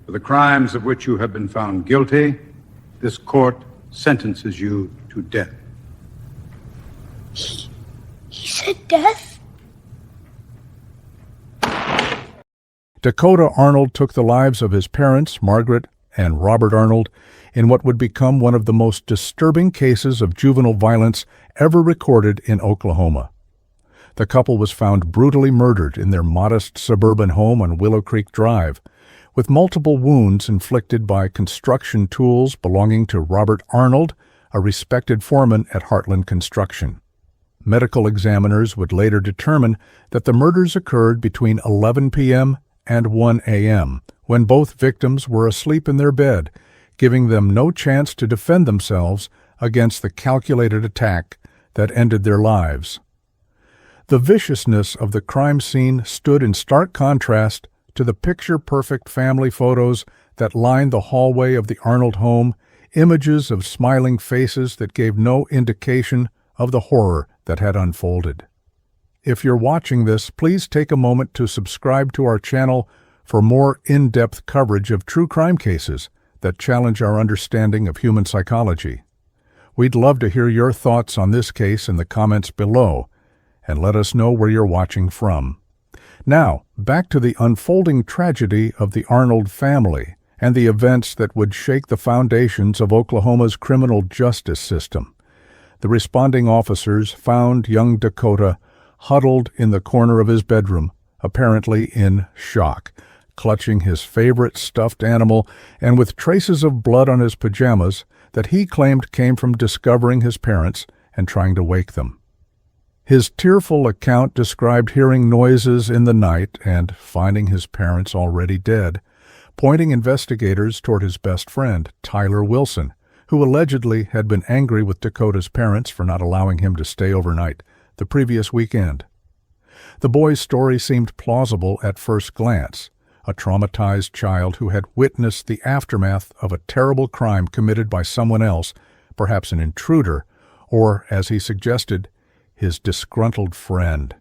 For the crimes of which you have been found guilty, this court sentences you to death. He said death? Dakota Arnold took the lives of his parents, Margaret and Robert Arnold, in what would become one of the most disturbing cases of juvenile violence ever recorded in Oklahoma. The couple was found brutally murdered in their modest suburban home on Willow Creek Drive, with multiple wounds inflicted by construction tools belonging to Robert Arnold, a respected foreman at Heartland Construction. Medical examiners would later determine that the murders occurred between 11 p.m. and 1 a.m., when both victims were asleep in their bed, giving them no chance to defend themselves against the calculated attack that ended their lives. The viciousness of the crime scene stood in stark contrast to the picture-perfect family photos that lined the hallway of the Arnold home, images of smiling faces that gave no indication of the horror that had unfolded. If you're watching this, please take a moment to subscribe to our channel for more in-depth coverage of true crime cases that challenge our understanding of human psychology. We'd love to hear your thoughts on this case in the comments below, and let us know where you're watching from. Now, back to the unfolding tragedy of the Arnold family and the events that would shake the foundations of Oklahoma's criminal justice system. The responding officers found young Dakota huddled in the corner of his bedroom, apparently in shock, clutching his favorite stuffed animal and with traces of blood on his pajamas that he claimed came from discovering his parents and trying to wake them. His tearful account described hearing noises in the night and finding his parents already dead, pointing investigators toward his best friend, Tyler Wilson, who allegedly had been angry with Dakota's parents for not allowing him to stay overnight the previous weekend. The boy's story seemed plausible at first glance, a traumatized child who had witnessed the aftermath of a terrible crime committed by someone else, perhaps an intruder, or, as he suggested, his disgruntled friend.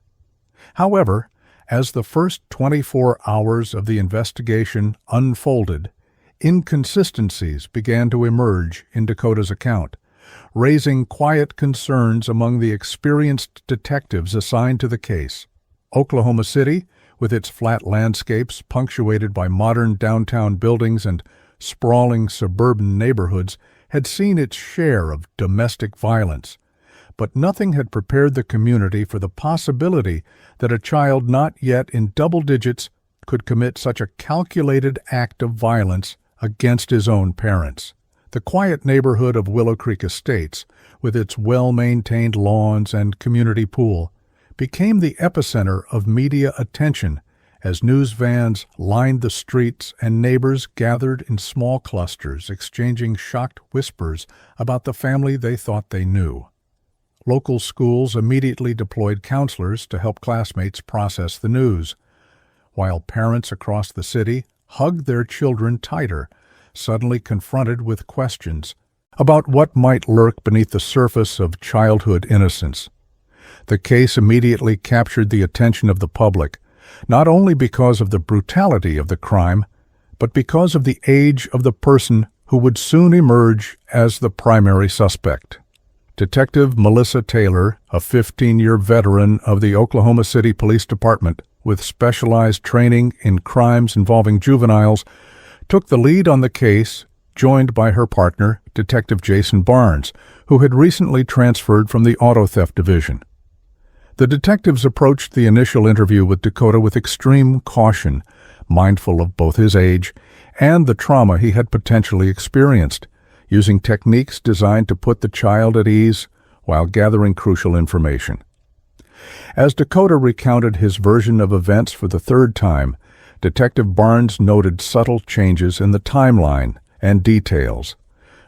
However, as the first 24 hours of the investigation unfolded, inconsistencies began to emerge in Dakota's account, raising quiet concerns among the experienced detectives assigned to the case. Oklahoma City, with its flat landscapes punctuated by modern downtown buildings and sprawling suburban neighborhoods, had seen its share of domestic violence. But nothing had prepared the community for the possibility that a child not yet in double digits could commit such a calculated act of violence against his own parents. The quiet neighborhood of Willow Creek Estates, with its well-maintained lawns and community pool, became the epicenter of media attention as news vans lined the streets and neighbors gathered in small clusters, exchanging shocked whispers about the family they thought they knew. Local schools immediately deployed counselors to help classmates process the news, while parents across the city hugged their children tighter, suddenly confronted with questions about what might lurk beneath the surface of childhood innocence. The case immediately captured the attention of the public, not only because of the brutality of the crime, but because of the age of the person who would soon emerge as the primary suspect. Detective Melissa Taylor, a 15-year veteran of the Oklahoma City Police Department with specialized training in crimes involving juveniles, took the lead on the case, joined by her partner, Detective Jason Barnes, who had recently transferred from the Auto Theft Division. The detectives approached the initial interview with Dakota with extreme caution, mindful of both his age and the trauma he had potentially experienced, using techniques designed to put the child at ease while gathering crucial information. As Dakota recounted his version of events for the third time, Detective Barnes noted subtle changes in the timeline and details,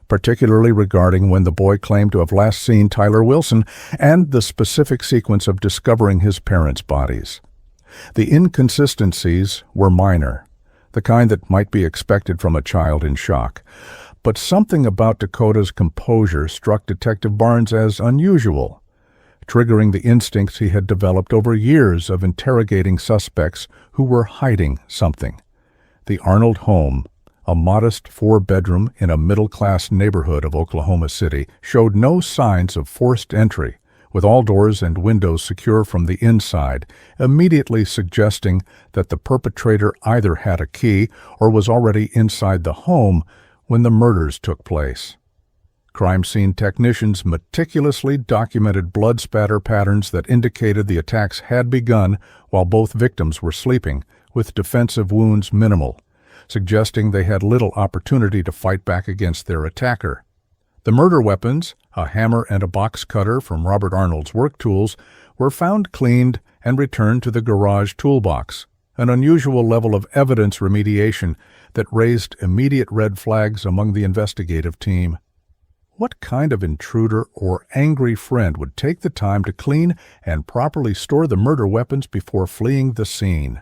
particularly regarding when the boy claimed to have last seen Tyler Wilson and the specific sequence of discovering his parents' bodies. The inconsistencies were minor, the kind that might be expected from a child in shock, but something about Dakota's composure struck Detective Barnes as unusual, triggering the instincts he had developed over years of interrogating suspects who were hiding something. The Arnold home, a modest four-bedroom in a middle-class neighborhood of Oklahoma City, showed no signs of forced entry, with all doors and windows secure from the inside, immediately suggesting that the perpetrator either had a key or was already inside the home when the murders took place. Crime scene technicians meticulously documented blood spatter patterns that indicated the attacks had begun while both victims were sleeping, with defensive wounds minimal, suggesting they had little opportunity to fight back against their attacker. The murder weapons, a hammer and a box cutter from Robert Arnold's work tools, were found cleaned and returned to the garage toolbox, an unusual level of evidence remediation that raised immediate red flags among the investigative team. What kind of intruder or angry friend would take the time to clean and properly store the murder weapons before fleeing the scene?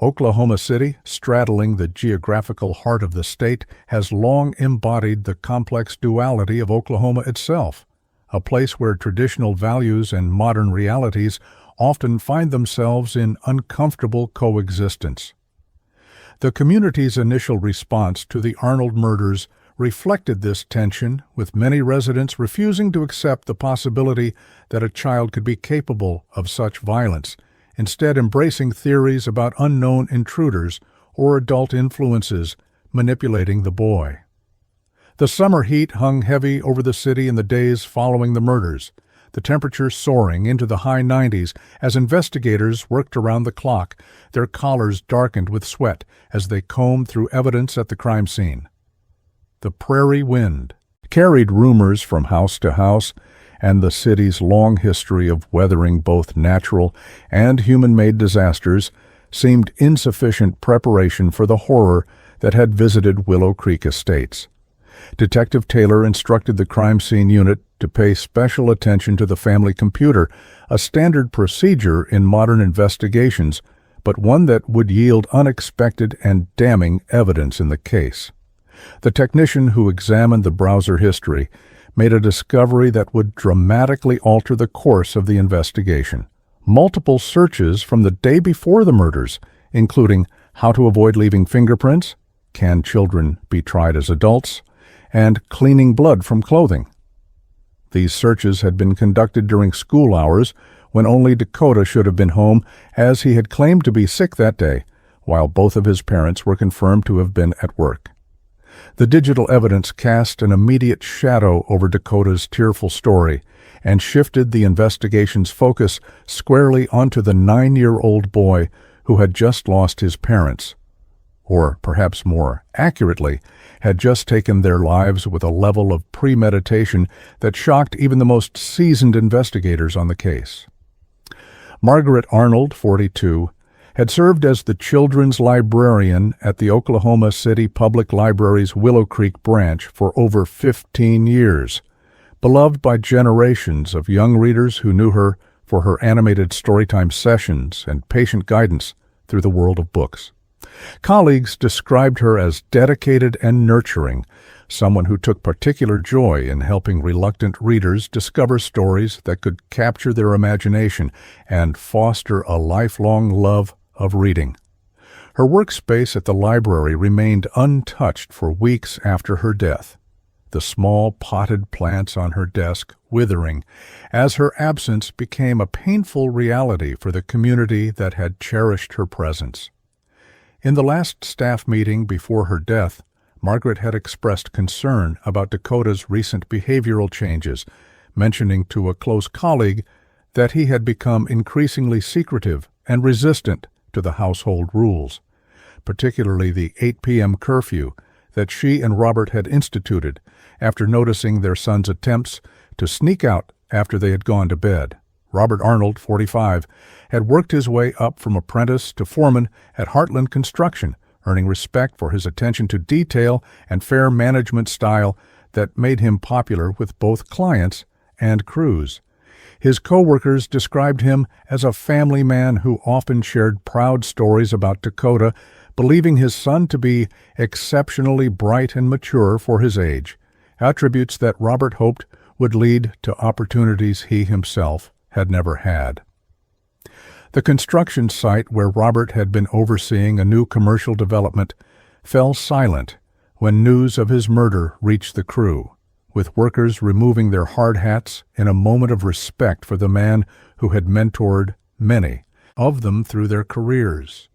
Oklahoma City, straddling the geographical heart of the state, has long embodied the complex duality of Oklahoma itself, a place where traditional values and modern realities often find themselves in uncomfortable coexistence. The community's initial response to the Arnold murders reflected this tension, with many residents refusing to accept the possibility that a child could be capable of such violence, instead embracing theories about unknown intruders or adult influences manipulating the boy. The summer heat hung heavy over the city in the days following the murders, the temperature soaring into the high 90s as investigators worked around the clock, their collars darkened with sweat as they combed through evidence at the crime scene. The prairie wind carried rumors from house to house, and the city's long history of weathering both natural and human-made disasters seemed insufficient preparation for the horror that had visited Willow Creek Estates. Detective Taylor instructed the crime scene unit to pay special attention to the family computer, a standard procedure in modern investigations, but one that would yield unexpected and damning evidence in the case. The technician who examined the browser history made a discovery that would dramatically alter the course of the investigation. Multiple searches from the day before the murders, including how to avoid leaving fingerprints, can children be tried as adults, and cleaning blood from clothing. These searches had been conducted during school hours when only Dakota should have been home, as he had claimed to be sick that day, while both of his parents were confirmed to have been at work. The digital evidence cast an immediate shadow over Dakota's tearful story and shifted the investigation's focus squarely onto the 9-year-old boy who had just lost his parents, or perhaps more accurately, had just taken their lives with a level of premeditation that shocked even the most seasoned investigators on the case. Margaret Arnold, 42, had served as the children's librarian at the Oklahoma City Public Library's Willow Creek branch for over 15 years, beloved by generations of young readers who knew her for her animated storytime sessions and patient guidance through the world of books. Colleagues described her as dedicated and nurturing, someone who took particular joy in helping reluctant readers discover stories that could capture their imagination and foster a lifelong love of reading. Her workspace at the library remained untouched for weeks after her death, the small potted plants on her desk withering as her absence became a painful reality for the community that had cherished her presence. In the last staff meeting before her death, Margaret had expressed concern about Dakota's recent behavioral changes, mentioning to a close colleague that he had become increasingly secretive and resistant to the household rules, particularly the 8 p.m. curfew that she and Robert had instituted after noticing their son's attempts to sneak out after they had gone to bed. Robert Arnold, 45, had worked his way up from apprentice to foreman at Heartland Construction, earning respect for his attention to detail and fair management style that made him popular with both clients and crews. His co-workers described him as a family man who often shared proud stories about Dakota, believing his son to be exceptionally bright and mature for his age, attributes that Robert hoped would lead to opportunities he himself had never had. The construction site where Robert had been overseeing a new commercial development fell silent when news of his murder reached the crew, with workers removing their hard hats in a moment of respect for the man who had mentored many of them through their careers.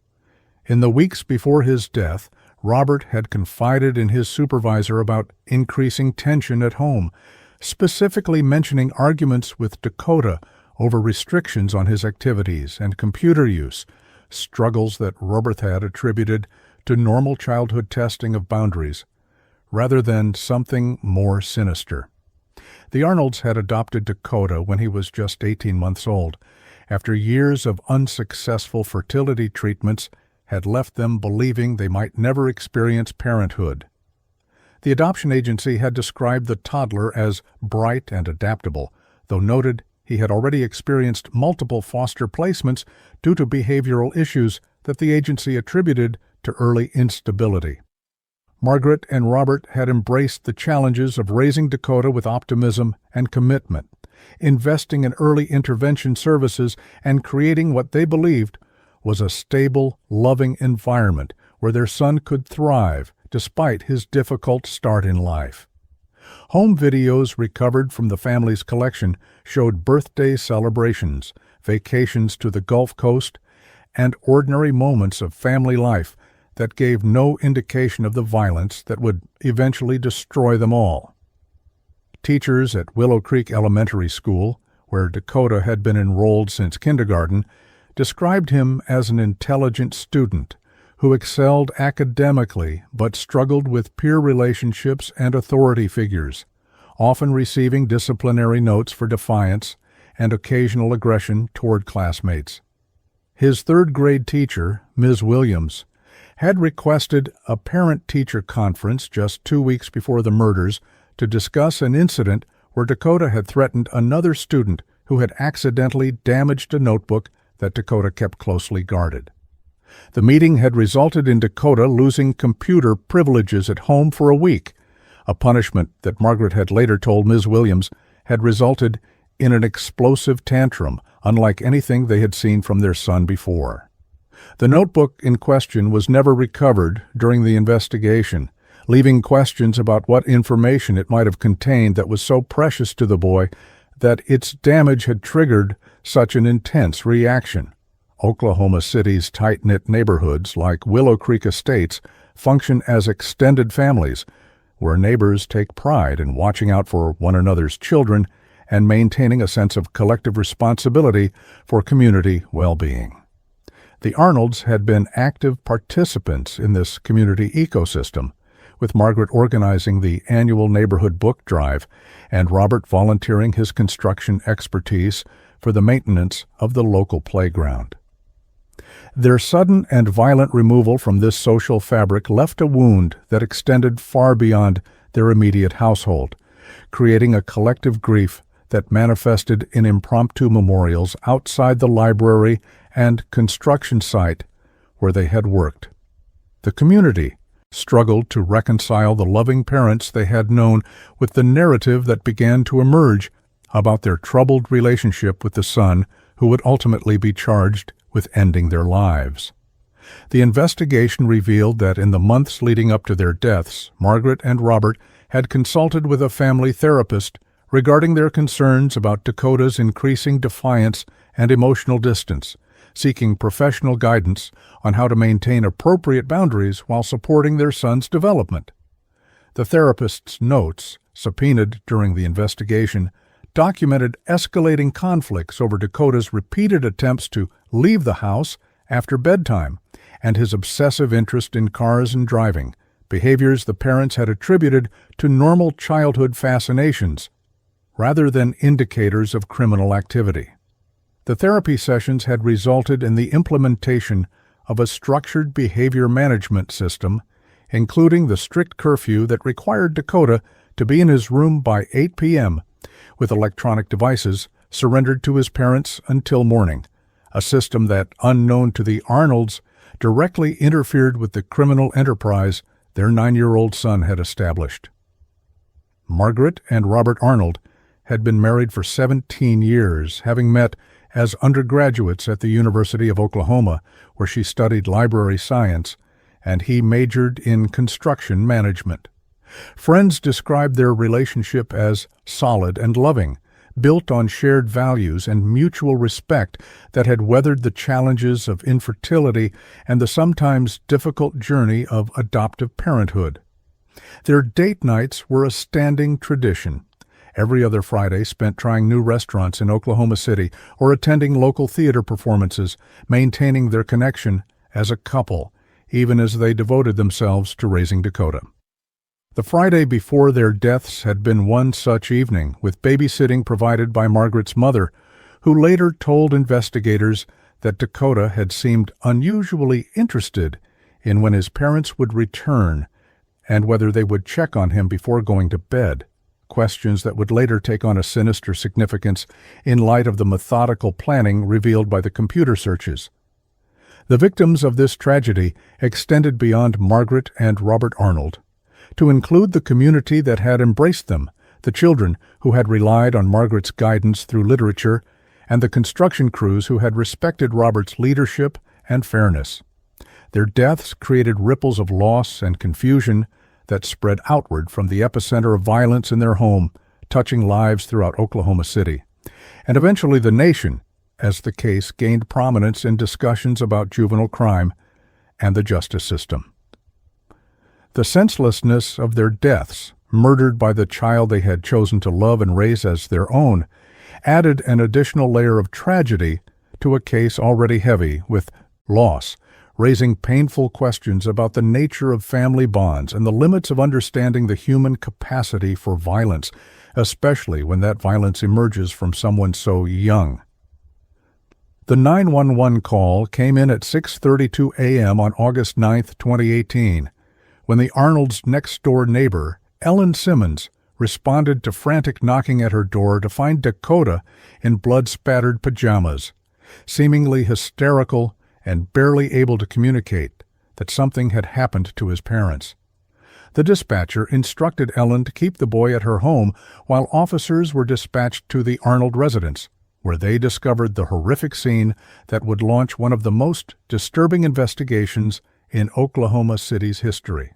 In the weeks before his death, Robert had confided in his supervisor about increasing tension at home, specifically mentioning arguments with Dakota over restrictions on his activities and computer use, struggles that Robert had attributed to normal childhood testing of boundaries, rather than something more sinister. The Arnolds had adopted Dakota when he was just 18 months old, after years of unsuccessful fertility treatments had left them believing they might never experience parenthood. The adoption agency had described the toddler as bright and adaptable, though noted he had already experienced multiple foster placements due to behavioral issues that the agency attributed to early instability. Margaret and Robert had embraced the challenges of raising Dakota with optimism and commitment, investing in early intervention services and creating what they believed was a stable, loving environment where their son could thrive despite his difficult start in life. Home videos recovered from the family's collection showed birthday celebrations, vacations to the Gulf Coast, and ordinary moments of family life that gave no indication of the violence that would eventually destroy them all. Teachers at Willow Creek Elementary School, where Dakota had been enrolled since kindergarten, described him as an intelligent student who excelled academically but struggled with peer relationships and authority figures, often receiving disciplinary notes for defiance and occasional aggression toward classmates. His third-grade teacher, Ms. Williams, had requested a parent-teacher conference just 2 weeks before the murders to discuss an incident where Dakota had threatened another student who had accidentally damaged a notebook that Dakota kept closely guarded. The meeting had resulted in Dakota losing computer privileges at home for a week, a punishment that Margaret had later told Ms. Williams had resulted in an explosive tantrum unlike anything they had seen from their son before. The notebook in question was never recovered during the investigation, leaving questions about what information it might have contained that was so precious to the boy that its damage had triggered such an intense reaction. Oklahoma City's tight-knit neighborhoods, like Willow Creek Estates, function as extended families, where neighbors take pride in watching out for one another's children and maintaining a sense of collective responsibility for community well-being. The Arnolds had been active participants in this community ecosystem, with Margaret organizing the annual neighborhood book drive and Robert volunteering his construction expertise for the maintenance of the local playground. Their sudden and violent removal from this social fabric left a wound that extended far beyond their immediate household, creating a collective grief that manifested in impromptu memorials outside the library and construction site where they had worked. The community struggled to reconcile the loving parents they had known with the narrative that began to emerge about their troubled relationship with the son who would ultimately be charged with ending their lives. The investigation revealed that in the months leading up to their deaths, Margaret and Robert had consulted with a family therapist regarding their concerns about Dakota's increasing defiance and emotional distance, seeking professional guidance on how to maintain appropriate boundaries while supporting their son's development. The therapist's notes, subpoenaed during the investigation, documented escalating conflicts over Dakota's repeated attempts to leave the house after bedtime and his obsessive interest in cars and driving, behaviors the parents had attributed to normal childhood fascinations rather than indicators of criminal activity. The therapy sessions had resulted in the implementation of a structured behavior management system, including the strict curfew that required Dakota to be in his room by 8 p.m., with electronic devices surrendered to his parents until morning, a system that, unknown to the Arnolds, directly interfered with the criminal enterprise their 9-year-old son had established. Margaret and Robert Arnold had been married for 17 years, having met as undergraduates at the University of Oklahoma, where she studied library science, and he majored in construction management. Friends described their relationship as solid and loving, built on shared values and mutual respect that had weathered the challenges of infertility and the sometimes difficult journey of adoptive parenthood. Their date nights were a standing tradition. Every other Friday spent trying new restaurants in Oklahoma City or attending local theater performances, maintaining their connection as a couple, even as they devoted themselves to raising Dakota. The Friday before their deaths had been one such evening, with babysitting provided by Margaret's mother, who later told investigators that Dakota had seemed unusually interested in when his parents would return and whether they would check on him before going to bed, questions that would later take on a sinister significance in light of the methodical planning revealed by the computer searches. The victims of this tragedy extended beyond Margaret and Robert Arnold, to include the community that had embraced them, the children who had relied on Margaret's guidance through literature, and the construction crews who had respected Robert's leadership and fairness. Their deaths created ripples of loss and confusion that spread outward from the epicenter of violence in their home, touching lives throughout Oklahoma City, and eventually the nation, as the case gained prominence in discussions about juvenile crime and the justice system. The senselessness of their deaths, murdered by the child they had chosen to love and raise as their own, added an additional layer of tragedy to a case already heavy with loss, raising painful questions about the nature of family bonds and the limits of understanding the human capacity for violence, especially when that violence emerges from someone so young. The 911 call came in at 6:32 a.m. on August 9, 2018. When the Arnold's next-door neighbor, Ellen Simmons, responded to frantic knocking at her door to find Dakota in blood-spattered pajamas, seemingly hysterical and barely able to communicate that something had happened to his parents. The dispatcher instructed Ellen to keep the boy at her home while officers were dispatched to the Arnold residence, where they discovered the horrific scene that would launch one of the most disturbing investigations in Oklahoma City's history.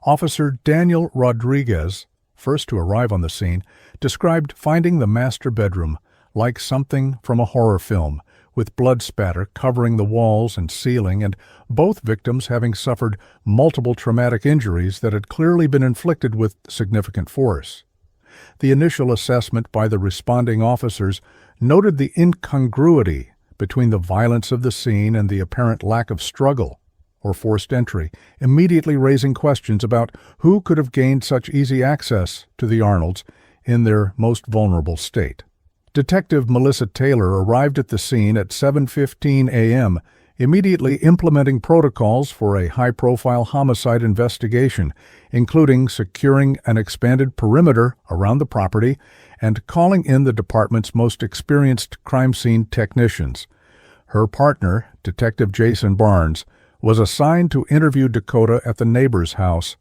Officer Daniel Rodriguez, first to arrive on the scene, described finding the master bedroom like something from a horror film, with blood spatter covering the walls and ceiling, and both victims having suffered multiple traumatic injuries that had clearly been inflicted with significant force. The initial assessment by the responding officers noted the incongruity between the violence of the scene and the apparent lack of struggle or forced entry, immediately raising questions about who could have gained such easy access to the Arnolds in their most vulnerable state. Detective Melissa Taylor arrived at the scene at 7:15 a.m., immediately implementing protocols for a high-profile homicide investigation, including securing an expanded perimeter around the property and calling in the department's most experienced crime scene technicians. Her partner, Detective Jason Barnes, was assigned to interview Dakota at the neighbor's house,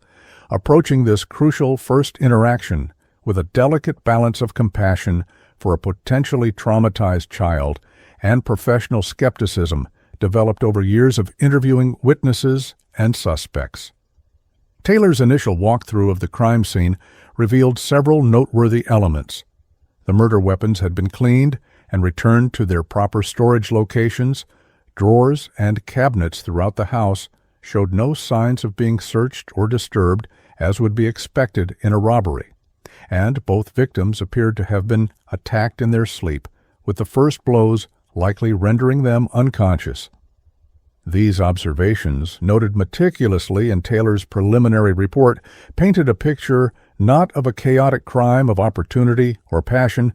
approaching this crucial first interaction with a delicate balance of compassion for a potentially traumatized child and professional skepticism developed over years of interviewing witnesses and suspects. Taylor's initial walkthrough of the crime scene revealed several noteworthy elements. The murder weapons had been cleaned and returned to their proper storage locations. Drawers and cabinets throughout the house showed no signs of being searched or disturbed, as would be expected in a robbery, and both victims appeared to have been attacked in their sleep, with the first blows likely rendering them unconscious. These observations, noted meticulously in Taylor's preliminary report, painted a picture not of a chaotic crime of opportunity or passion,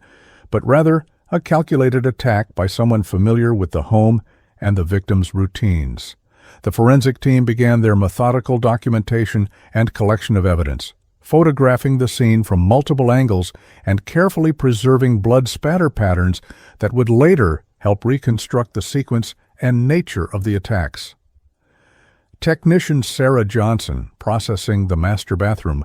but rather a calculated attack by someone familiar with the home and the victim's routines. The forensic team began their methodical documentation and collection of evidence, photographing the scene from multiple angles and carefully preserving blood spatter patterns that would later help reconstruct the sequence and nature of the attacks. Technician Sarah Johnson, processing the master bathroom,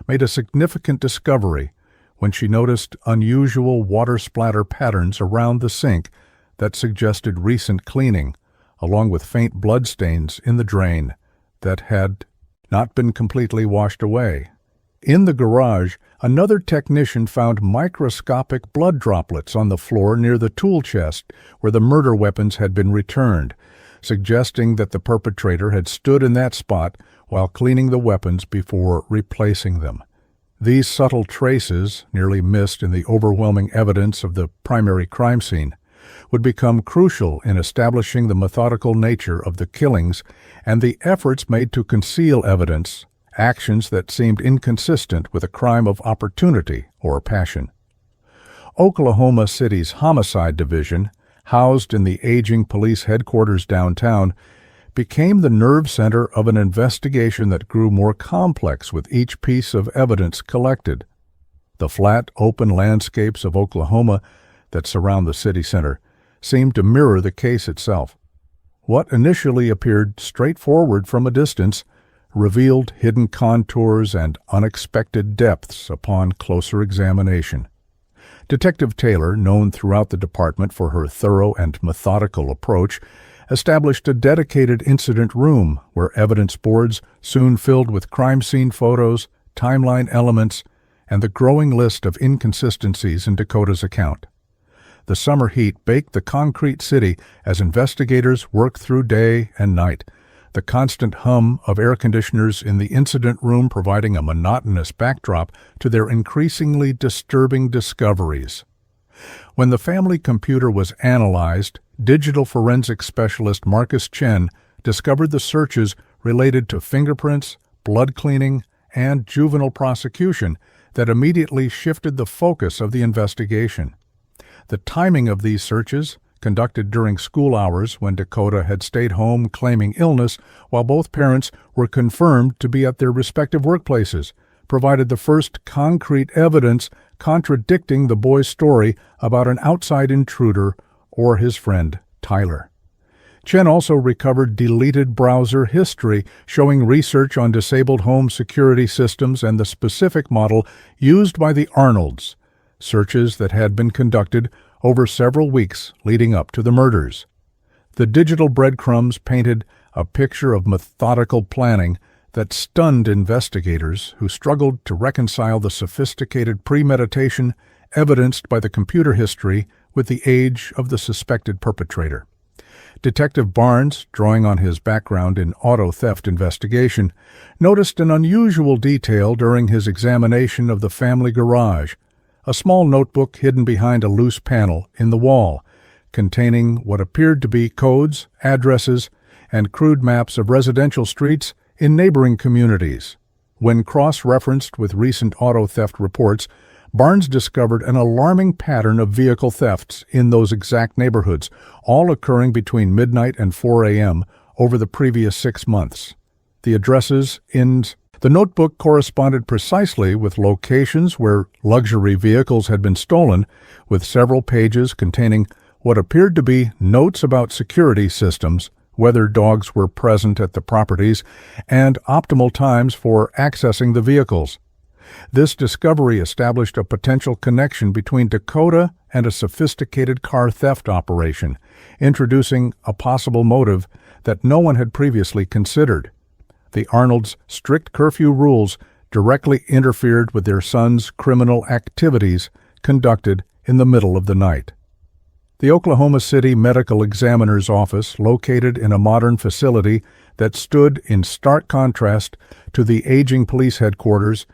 made a significant discovery when she noticed unusual water splatter patterns around the sink that suggested recent cleaning, along with faint blood stains in the drain, that had not been completely washed away. In the garage, another technician found microscopic blood droplets on the floor near the tool chest where the murder weapons had been returned, suggesting that the perpetrator had stood in that spot while cleaning the weapons before replacing them. These subtle traces, nearly missed in the overwhelming evidence of the primary crime scene, would become crucial in establishing the methodical nature of the killings and the efforts made to conceal evidence, actions that seemed inconsistent with a crime of opportunity or passion. Oklahoma City's Homicide Division, housed in the aging police headquarters downtown, became the nerve center of an investigation that grew more complex with each piece of evidence collected. The flat, open landscapes of Oklahoma that surround the city center seemed to mirror the case itself. What initially appeared straightforward from a distance revealed hidden contours and unexpected depths upon closer examination. Detective Taylor, known throughout the department for her thorough and methodical approach, established a dedicated incident room where evidence boards soon filled with crime scene photos, timeline elements, and the growing list of inconsistencies in Dakota's account. The summer heat baked the concrete city as investigators worked through day and night, the constant hum of air conditioners in the incident room providing a monotonous backdrop to their increasingly disturbing discoveries. When the family computer was analyzed, digital forensic specialist Marcus Chen discovered the searches related to fingerprints, blood cleaning, and juvenile prosecution that immediately shifted the focus of the investigation. The timing of these searches, conducted during school hours when Dakota had stayed home claiming illness while both parents were confirmed to be at their respective workplaces, provided the first concrete evidence contradicting the boy's story about an outside intruder or his friend Tyler. Chen also recovered deleted browser history showing research on disabled home security systems and the specific model used by the Arnolds, searches that had been conducted over several weeks leading up to the murders. The digital breadcrumbs painted a picture of methodical planning that stunned investigators who struggled to reconcile the sophisticated premeditation evidenced by the computer history with the age of the suspected perpetrator. Detective Barnes, drawing on his background in auto theft investigation, noticed an unusual detail during his examination of the family garage, a small notebook hidden behind a loose panel in the wall, containing what appeared to be codes, addresses, and crude maps of residential streets in neighboring communities. When cross-referenced with recent auto theft reports, Barnes discovered an alarming pattern of vehicle thefts in those exact neighborhoods, all occurring between midnight and 4 a.m. over the previous 6 months. The addresses in the notebook corresponded precisely with locations where luxury vehicles had been stolen, with several pages containing what appeared to be notes about security systems, whether dogs were present at the properties, and optimal times for accessing the vehicles. This discovery established a potential connection between Dakota and a sophisticated car theft operation, introducing a possible motive that no one had previously considered. The Arnolds' strict curfew rules directly interfered with their son's criminal activities conducted in the middle of the night. The Oklahoma City Medical Examiner's Office, located in a modern facility that stood in stark contrast to the aging police headquarters,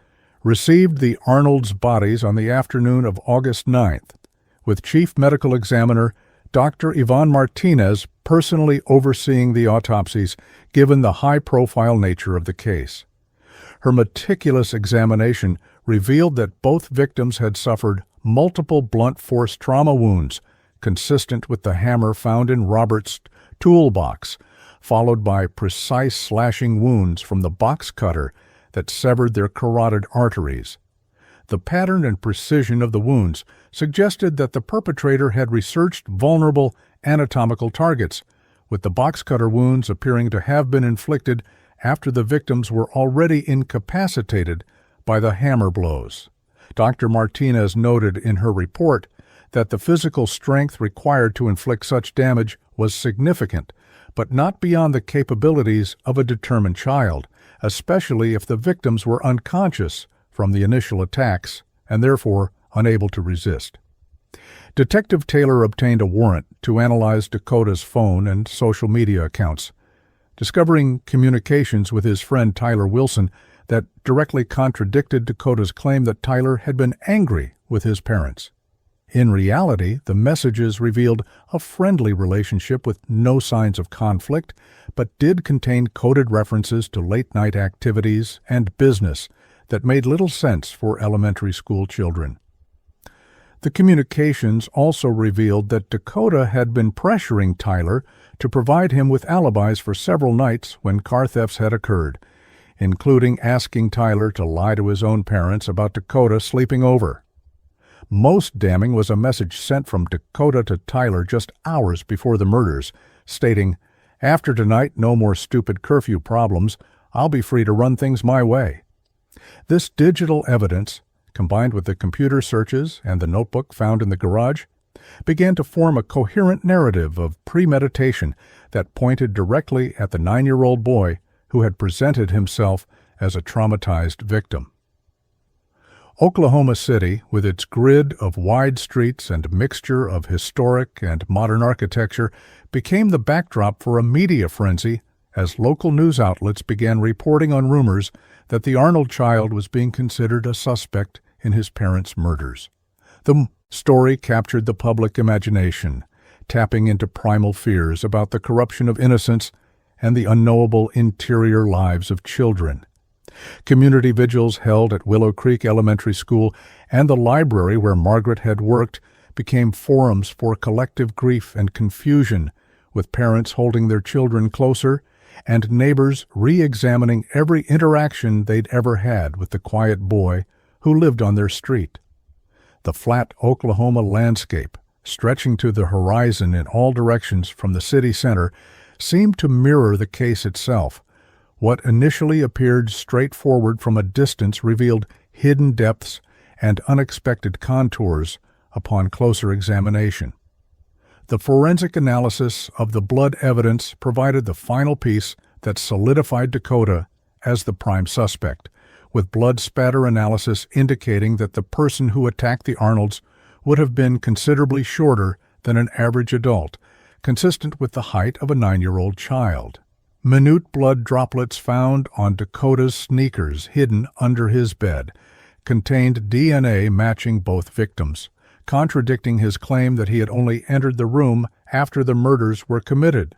received the Arnolds' bodies on the afternoon of August 9th, with Chief Medical Examiner Dr. Yvonne Martinez personally overseeing the autopsies given the high-profile nature of the case. Her meticulous examination revealed that both victims had suffered multiple blunt force trauma wounds, consistent with the hammer found in Robert's toolbox, followed by precise slashing wounds from the box cutter that severed their carotid arteries. The pattern and precision of the wounds suggested that the perpetrator had researched vulnerable anatomical targets, with the box cutter wounds appearing to have been inflicted after the victims were already incapacitated by the hammer blows. Dr. Martinez noted in her report that the physical strength required to inflict such damage was significant, but not beyond the capabilities of a determined child, especially if the victims were unconscious from the initial attacks and therefore unable to resist. Detective Taylor obtained a warrant to analyze Dakota's phone and social media accounts, discovering communications with his friend Tyler Wilson that directly contradicted Dakota's claim that Tyler had been angry with his parents. In reality, the messages revealed a friendly relationship with no signs of conflict, but did contain coded references to late-night activities and business that made little sense for elementary school children. The communications also revealed that Dakota had been pressuring Tyler to provide him with alibis for several nights when car thefts had occurred, including asking Tyler to lie to his own parents about Dakota sleeping over. Most damning was a message sent from Dakota to Tyler just hours before the murders, stating, "After tonight, no more stupid curfew problems. I'll be free to run things my way." This digital evidence, combined with the computer searches and the notebook found in the garage, began to form a coherent narrative of premeditation that pointed directly at the 9-year-old boy who had presented himself as a traumatized victim. Oklahoma City, with its grid of wide streets and mixture of historic and modern architecture, became the backdrop for a media frenzy as local news outlets began reporting on rumors that the Arnold child was being considered a suspect in his parents' murders. The story captured the public imagination, tapping into primal fears about the corruption of innocence and the unknowable interior lives of children. Community vigils held at Willow Creek Elementary School and the library where Margaret had worked became forums for collective grief and confusion, with parents holding their children closer and neighbors re-examining every interaction they'd ever had with the quiet boy who lived on their street. The flat Oklahoma landscape, stretching to the horizon in all directions from the city center, seemed to mirror the case itself. What initially appeared straightforward from a distance revealed hidden depths and unexpected contours upon closer examination. The forensic analysis of the blood evidence provided the final piece that solidified Dakota as the prime suspect, with blood spatter analysis indicating that the person who attacked the Arnolds would have been considerably shorter than an average adult, consistent with the height of a 9-year-old child. Minute blood droplets found on Dakota's sneakers hidden under his bed contained DNA matching both victims, contradicting his claim that he had only entered the room after the murders were committed.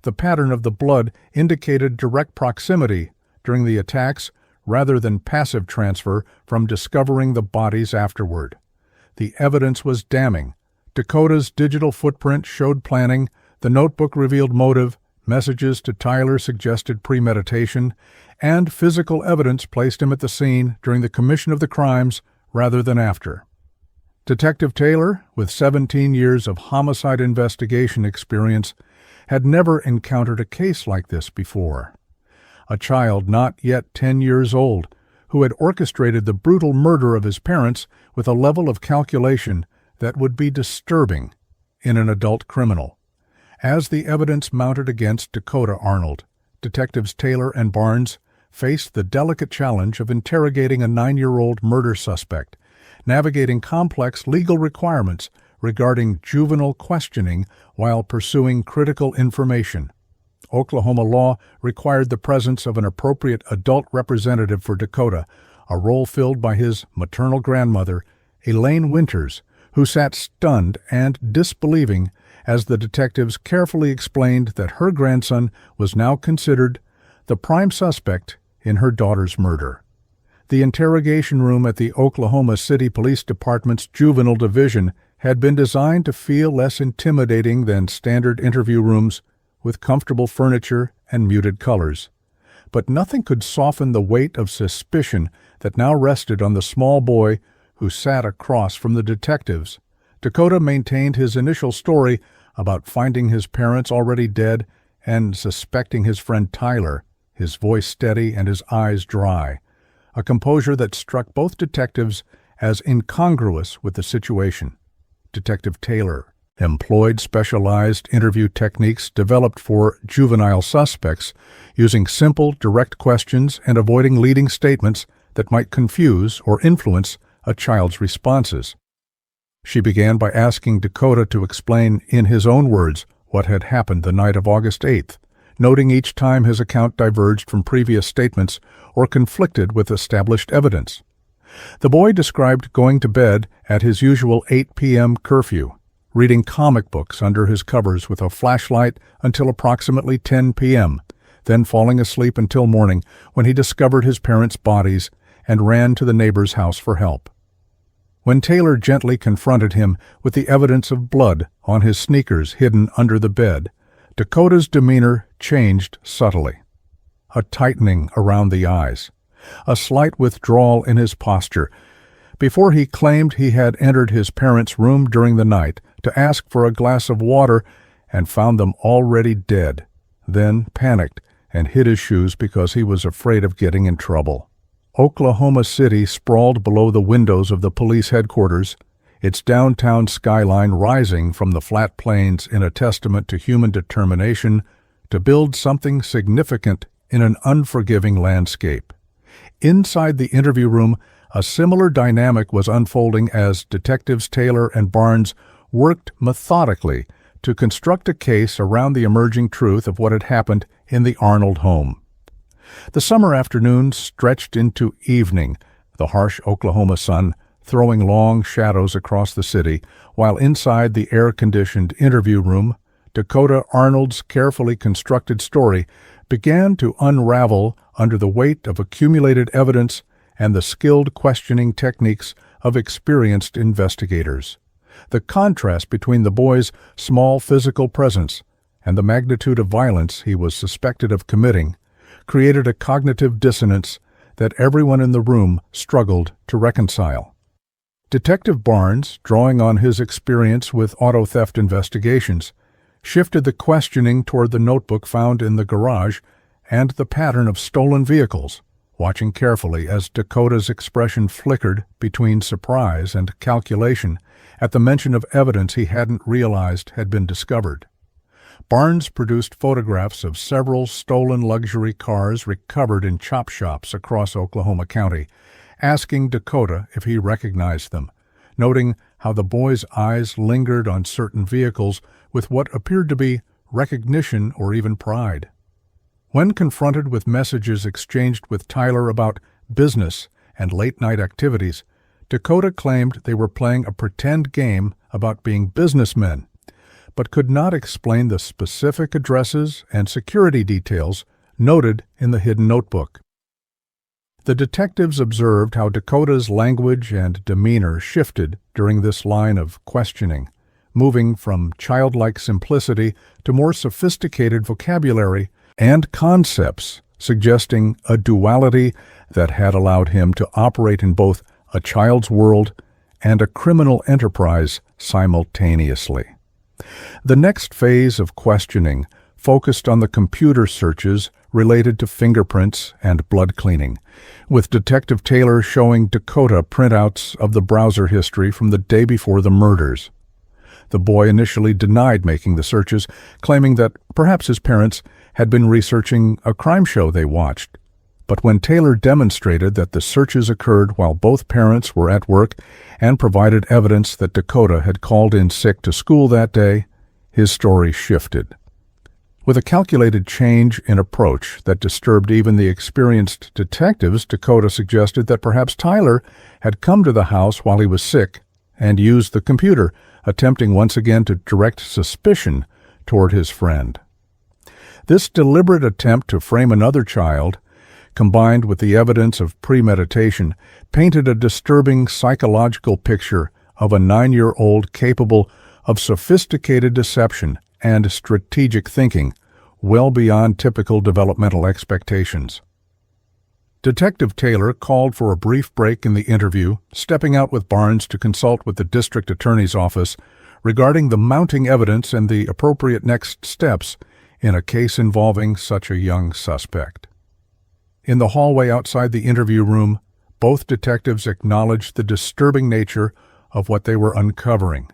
The pattern of the blood indicated direct proximity during the attacks rather than passive transfer from discovering the bodies afterward. The evidence was damning. Dakota's digital footprint showed planning, the notebook revealed motive, messages to Tyler suggested premeditation, and physical evidence placed him at the scene during the commission of the crimes rather than after. Detective Taylor, with 17 years of homicide investigation experience, had never encountered a case like this before. A child not yet 10 years old, who had orchestrated the brutal murder of his parents with a level of calculation that would be disturbing in an adult criminal. As the evidence mounted against Dakota Arnold, Detectives Taylor and Barnes faced the delicate challenge of interrogating a 9-year-old murder suspect, navigating complex legal requirements regarding juvenile questioning while pursuing critical information. Oklahoma law required the presence of an appropriate adult representative for Dakota, a role filled by his maternal grandmother, Elaine Winters, who sat stunned and disbelieving as the detectives carefully explained that her grandson was now considered the prime suspect in her daughter's murder. The interrogation room at the Oklahoma City Police Department's Juvenile Division had been designed to feel less intimidating than standard interview rooms, with comfortable furniture and muted colors. But nothing could soften the weight of suspicion that now rested on the small boy who sat across from the detectives. Dakota maintained his initial story about finding his parents already dead and suspecting his friend Tyler, his voice steady and his eyes dry, a composure that struck both detectives as incongruous with the situation. Detective Taylor employed specialized interview techniques developed for juvenile suspects, using simple, direct questions and avoiding leading statements that might confuse or influence a child's responses. She began by asking Dakota to explain in his own words what had happened the night of August 8th, noting each time his account diverged from previous statements or conflicted with established evidence. The boy described going to bed at his usual 8 p.m. curfew, reading comic books under his covers with a flashlight until approximately 10 p.m., then falling asleep until morning when he discovered his parents' bodies and ran to the neighbor's house for help. When Taylor gently confronted him with the evidence of blood on his sneakers hidden under the bed, Dakota's demeanor changed subtly. A tightening around the eyes, a slight withdrawal in his posture, before he claimed he had entered his parents' room during the night to ask for a glass of water and found them already dead, then panicked and hid his shoes because he was afraid of getting in trouble. Oklahoma City sprawled below the windows of the police headquarters, its downtown skyline rising from the flat plains in a testament to human determination to build something significant in an unforgiving landscape. Inside the interview room, a similar dynamic was unfolding as Detectives Taylor and Barnes worked methodically to construct a case around the emerging truth of what had happened in the Arnold home. The summer afternoon stretched into evening, the harsh Oklahoma sun throwing long shadows across the city, while inside the air-conditioned interview room, Dakota Arnold's carefully constructed story began to unravel under the weight of accumulated evidence and the skilled questioning techniques of experienced investigators. The contrast between the boy's small physical presence and the magnitude of violence he was suspected of committing created a cognitive dissonance that everyone in the room struggled to reconcile. Detective Barnes, drawing on his experience with auto theft investigations, shifted the questioning toward the notebook found in the garage and the pattern of stolen vehicles, watching carefully as Dakota's expression flickered between surprise and calculation at the mention of evidence he hadn't realized had been discovered. Barnes produced photographs of several stolen luxury cars recovered in chop shops across Oklahoma County, asking Dakota if he recognized them, noting how the boy's eyes lingered on certain vehicles with what appeared to be recognition or even pride. When confronted with messages exchanged with Tyler about business and late-night activities, Dakota claimed they were playing a pretend game about being businessmen, but could not explain the specific addresses and security details noted in the hidden notebook. The detectives observed how Dakota's language and demeanor shifted during this line of questioning, moving from childlike simplicity to more sophisticated vocabulary and concepts, suggesting a duality that had allowed him to operate in both a child's world and a criminal enterprise simultaneously. The next phase of questioning focused on the computer searches related to fingerprints and blood cleaning, with Detective Taylor showing Dakota printouts of the browser history from the day before the murders. The boy initially denied making the searches, claiming that perhaps his parents had been researching a crime show they watched. But when Taylor demonstrated that the searches occurred while both parents were at work and provided evidence that Dakota had called in sick to school that day, his story shifted. With a calculated change in approach that disturbed even the experienced detectives, Dakota suggested that perhaps Tyler had come to the house while he was sick and used the computer, attempting once again to direct suspicion toward his friend. This deliberate attempt to frame another child, combined with the evidence of premeditation, painted a disturbing psychological picture of a 9-year-old capable of sophisticated deception and strategic thinking, well beyond typical developmental expectations. Detective Taylor called for a brief break in the interview, stepping out with Barnes to consult with the district attorney's office regarding the mounting evidence and the appropriate next steps in a case involving such a young suspect. In the hallway outside the interview room, both detectives acknowledged the disturbing nature of what they were uncovering.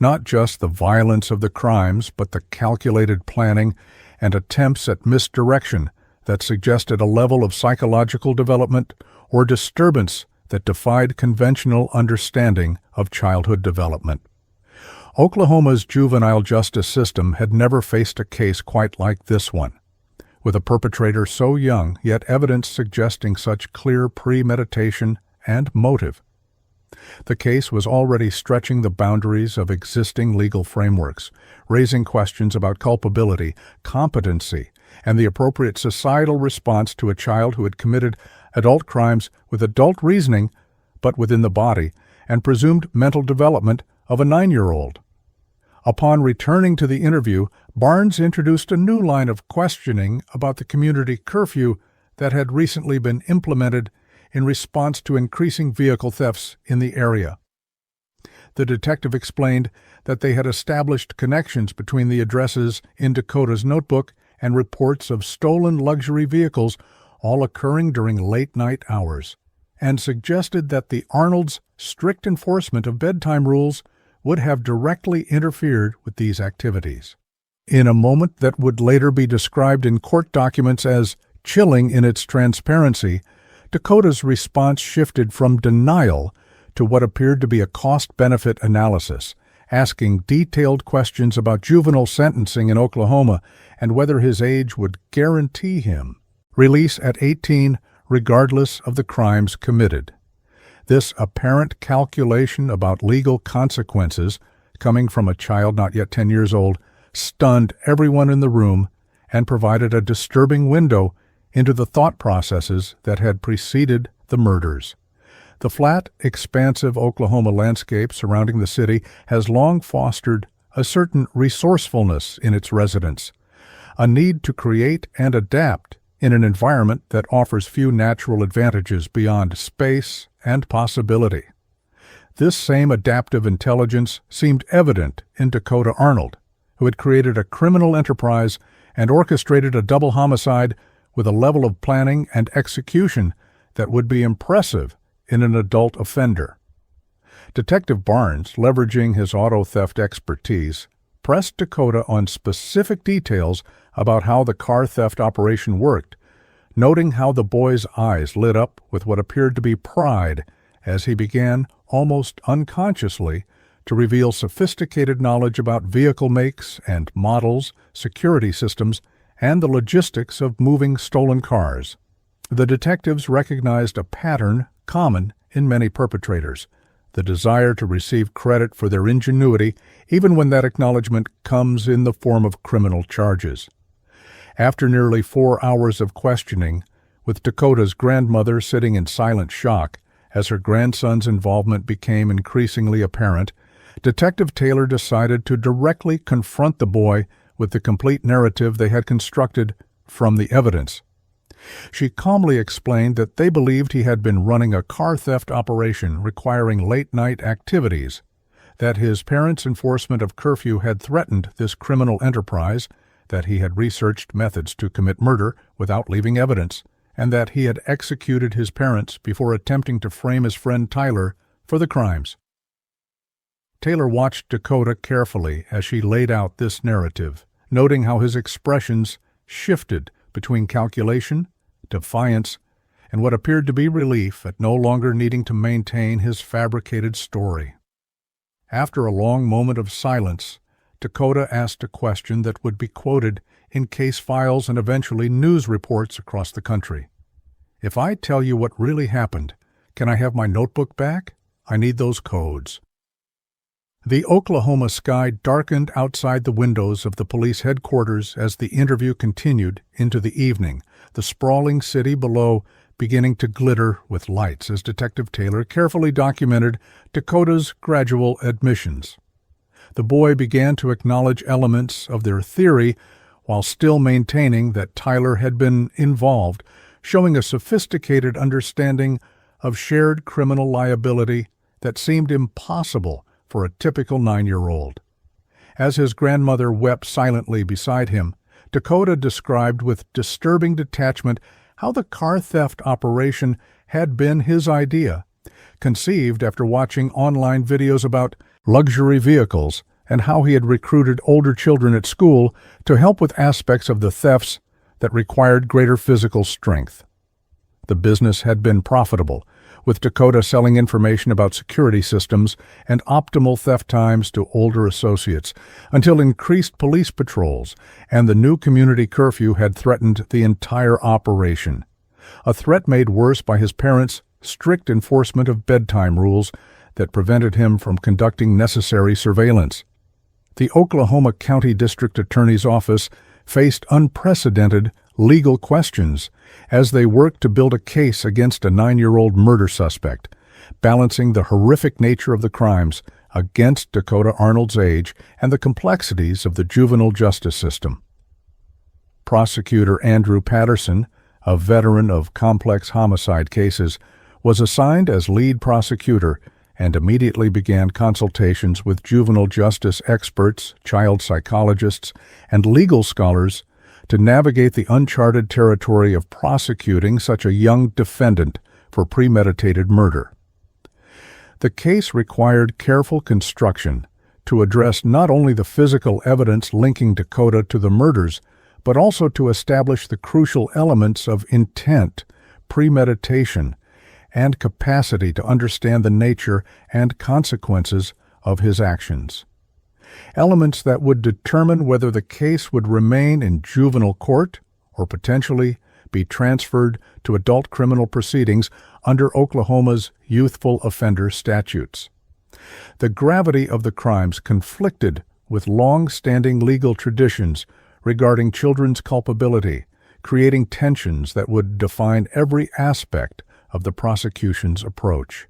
Not just the violence of the crimes, but the calculated planning and attempts at misdirection that suggested a level of psychological development or disturbance that defied conventional understanding of childhood development. Oklahoma's juvenile justice system had never faced a case quite like this one, with a perpetrator so young, yet evidence suggesting such clear premeditation and motive. The case was already stretching the boundaries of existing legal frameworks, raising questions about culpability, competency, and the appropriate societal response to a child who had committed adult crimes with adult reasoning, but within the body and presumed mental development of a 9-year-old. Upon returning to the interview, Barnes introduced a new line of questioning about the community curfew that had recently been implemented in response to increasing vehicle thefts in the area. The detective explained that they had established connections between the addresses in Dakota's notebook and reports of stolen luxury vehicles all occurring during late-night hours, and suggested that the Arnolds' strict enforcement of bedtime rules would have directly interfered with these activities. In a moment that would later be described in court documents as chilling in its transparency, Dakota's response shifted from denial to what appeared to be a cost-benefit analysis, asking detailed questions about juvenile sentencing in Oklahoma and whether his age would guarantee him release at 18 regardless of the crimes committed. This apparent calculation about legal consequences, coming from a child not yet 10 years old, stunned everyone in the room and provided a disturbing window into the thought processes that had preceded the murders. The flat, expansive Oklahoma landscape surrounding the city has long fostered a certain resourcefulness in its residents, a need to create and adapt in an environment that offers few natural advantages beyond space and possibility. This same adaptive intelligence seemed evident in Dakota Arnold, who had created a criminal enterprise and orchestrated a double homicide with a level of planning and execution that would be impressive in an adult offender. Detective Barnes, leveraging his auto theft expertise, pressed Dakota on specific details about how the car theft operation worked, noting how the boy's eyes lit up with what appeared to be pride as he began, almost unconsciously, to reveal sophisticated knowledge about vehicle makes and models, security systems, and the logistics of moving stolen cars. The detectives recognized a pattern common in many perpetrators: the desire to receive credit for their ingenuity, even when that acknowledgement comes in the form of criminal charges. After nearly 4 hours of questioning, with Dakota's grandmother sitting in silent shock as her grandson's involvement became increasingly apparent, Detective Taylor decided to directly confront the boy with the complete narrative they had constructed from the evidence. She calmly explained that they believed he had been running a car theft operation requiring late-night activities, that his parents' enforcement of curfew had threatened this criminal enterprise, that he had researched methods to commit murder without leaving evidence, and that he had executed his parents before attempting to frame his friend Tyler for the crimes. Taylor watched Dakota carefully as she laid out this narrative, noting how his expressions shifted between calculation, defiance, and what appeared to be relief at no longer needing to maintain his fabricated story. After a long moment of silence, Dakota asked a question that would be quoted in case files and eventually news reports across the country. "If I tell you what really happened, can I have my notebook back? I need those codes." The Oklahoma sky darkened outside the windows of the police headquarters as the interview continued into the evening, the sprawling city below beginning to glitter with lights as Detective Taylor carefully documented Dakota's gradual admissions. The boy began to acknowledge elements of their theory while still maintaining that Tyler had been involved, showing a sophisticated understanding of shared criminal liability that seemed impossible for a typical 9-year-old. As his grandmother wept silently beside him, Dakota described with disturbing detachment how the car theft operation had been his idea, conceived after watching online videos about luxury vehicles, and how he had recruited older children at school to help with aspects of the thefts that required greater physical strength. The business had been profitable, with Dakota selling information about security systems and optimal theft times to older associates, until increased police patrols and the new community curfew had threatened the entire operation. A threat made worse by his parents' strict enforcement of bedtime rules that prevented him from conducting necessary surveillance. The Oklahoma County District Attorney's Office faced unprecedented legal questions as they worked to build a case against a 9-year-old murder suspect, balancing the horrific nature of the crimes against Dakota Arnold's age and the complexities of the juvenile justice system. Prosecutor Andrew Patterson, a veteran of complex homicide cases, was assigned as lead prosecutor and immediately began consultations with juvenile justice experts, child psychologists, and legal scholars to navigate the uncharted territory of prosecuting such a young defendant for premeditated murder. The case required careful construction to address not only the physical evidence linking Dakota to the murders, but also to establish the crucial elements of intent, premeditation, and capacity to understand the nature and consequences of his actions. Elements that would determine whether the case would remain in juvenile court or potentially be transferred to adult criminal proceedings under Oklahoma's youthful offender statutes. The gravity of the crimes conflicted with long-standing legal traditions regarding children's culpability, creating tensions that would define every aspect of the prosecution's approach.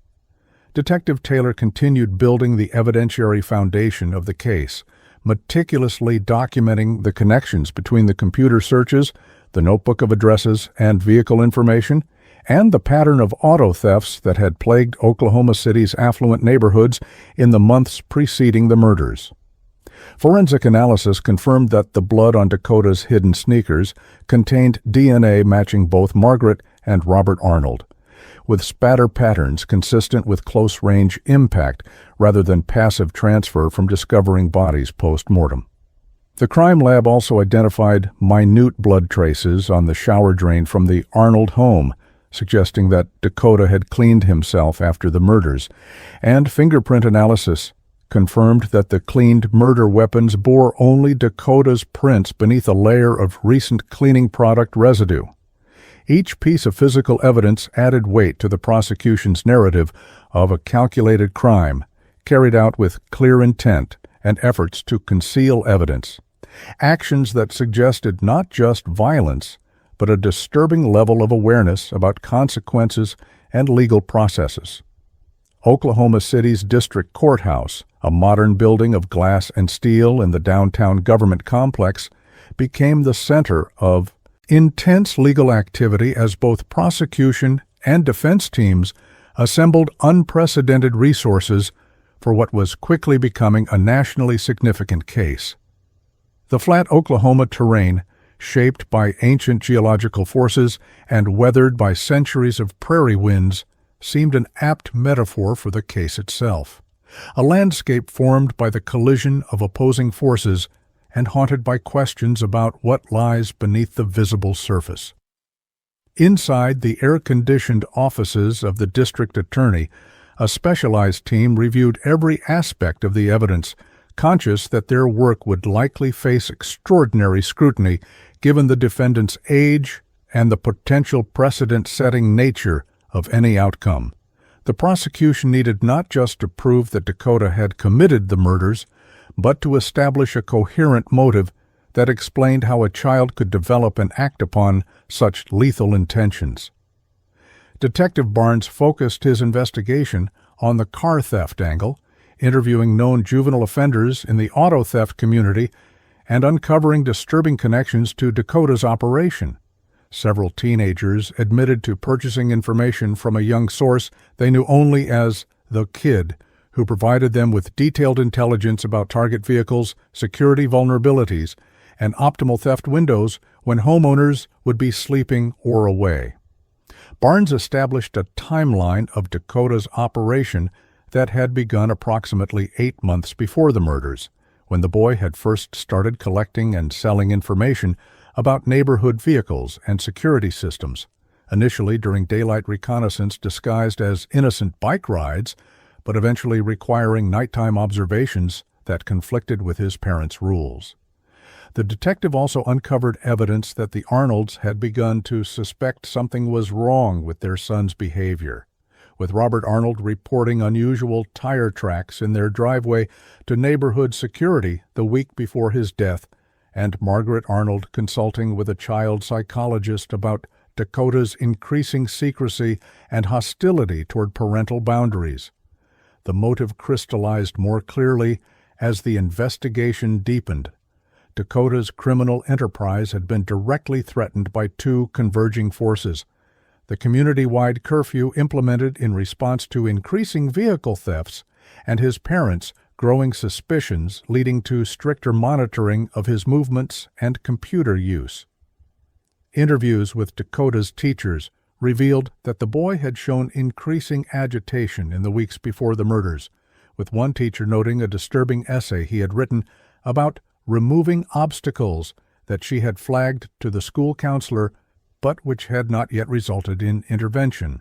Detective Taylor continued building the evidentiary foundation of the case, meticulously documenting the connections between the computer searches, the notebook of addresses and vehicle information, and the pattern of auto thefts that had plagued Oklahoma City's affluent neighborhoods in the months preceding the murders. Forensic analysis confirmed that the blood on Dakota's hidden sneakers contained DNA matching both Margaret and Robert Arnold, with spatter patterns consistent with close-range impact rather than passive transfer from discovering bodies post-mortem. The crime lab also identified minute blood traces on the shower drain from the Arnold home, suggesting that Dakota had cleaned himself after the murders, and fingerprint analysis confirmed that the cleaned murder weapons bore only Dakota's prints beneath a layer of recent cleaning product residue. Each piece of physical evidence added weight to the prosecution's narrative of a calculated crime, carried out with clear intent and efforts to conceal evidence. Actions that suggested not just violence, but a disturbing level of awareness about consequences and legal processes. Oklahoma City's district courthouse, a modern building of glass and steel in the downtown government complex, became the center of intense legal activity as both prosecution and defense teams assembled unprecedented resources for what was quickly becoming a nationally significant case. The flat Oklahoma terrain, shaped by ancient geological forces and weathered by centuries of prairie winds, seemed an apt metaphor for the case itself, a landscape formed by the collision of opposing forces and haunted by questions about what lies beneath the visible surface. Inside the air-conditioned offices of the district attorney, a specialized team reviewed every aspect of the evidence, conscious that their work would likely face extraordinary scrutiny given the defendant's age and the potential precedent-setting nature of any outcome. The prosecution needed not just to prove that Dakota had committed the murders, but to establish a coherent motive that explained how a child could develop and act upon such lethal intentions. Detective Barnes focused his investigation on the car theft angle, interviewing known juvenile offenders in the auto theft community and uncovering disturbing connections to Dakota's operation. Several teenagers admitted to purchasing information from a young source they knew only as the Kid, who provided them with detailed intelligence about target vehicles, security vulnerabilities, and optimal theft windows when homeowners would be sleeping or away. Barnes established a timeline of Dakota's operation that had begun approximately 8 months before the murders, when the boy had first started collecting and selling information about neighborhood vehicles and security systems, initially during daylight reconnaissance disguised as innocent bike rides, but eventually requiring nighttime observations that conflicted with his parents' rules. The detective also uncovered evidence that the Arnolds had begun to suspect something was wrong with their son's behavior, with Robert Arnold reporting unusual tire tracks in their driveway to neighborhood security the week before his death, and Margaret Arnold consulting with a child psychologist about Dakota's increasing secrecy and hostility toward parental boundaries. The motive crystallized more clearly as the investigation deepened. Dakota's criminal enterprise had been directly threatened by two converging forces: the community-wide curfew implemented in response to increasing vehicle thefts, and his parents' growing suspicions leading to stricter monitoring of his movements and computer use. Interviews with Dakota's teachers revealed that the boy had shown increasing agitation in the weeks before the murders, with one teacher noting a disturbing essay he had written about removing obstacles that she had flagged to the school counselor but which had not yet resulted in intervention.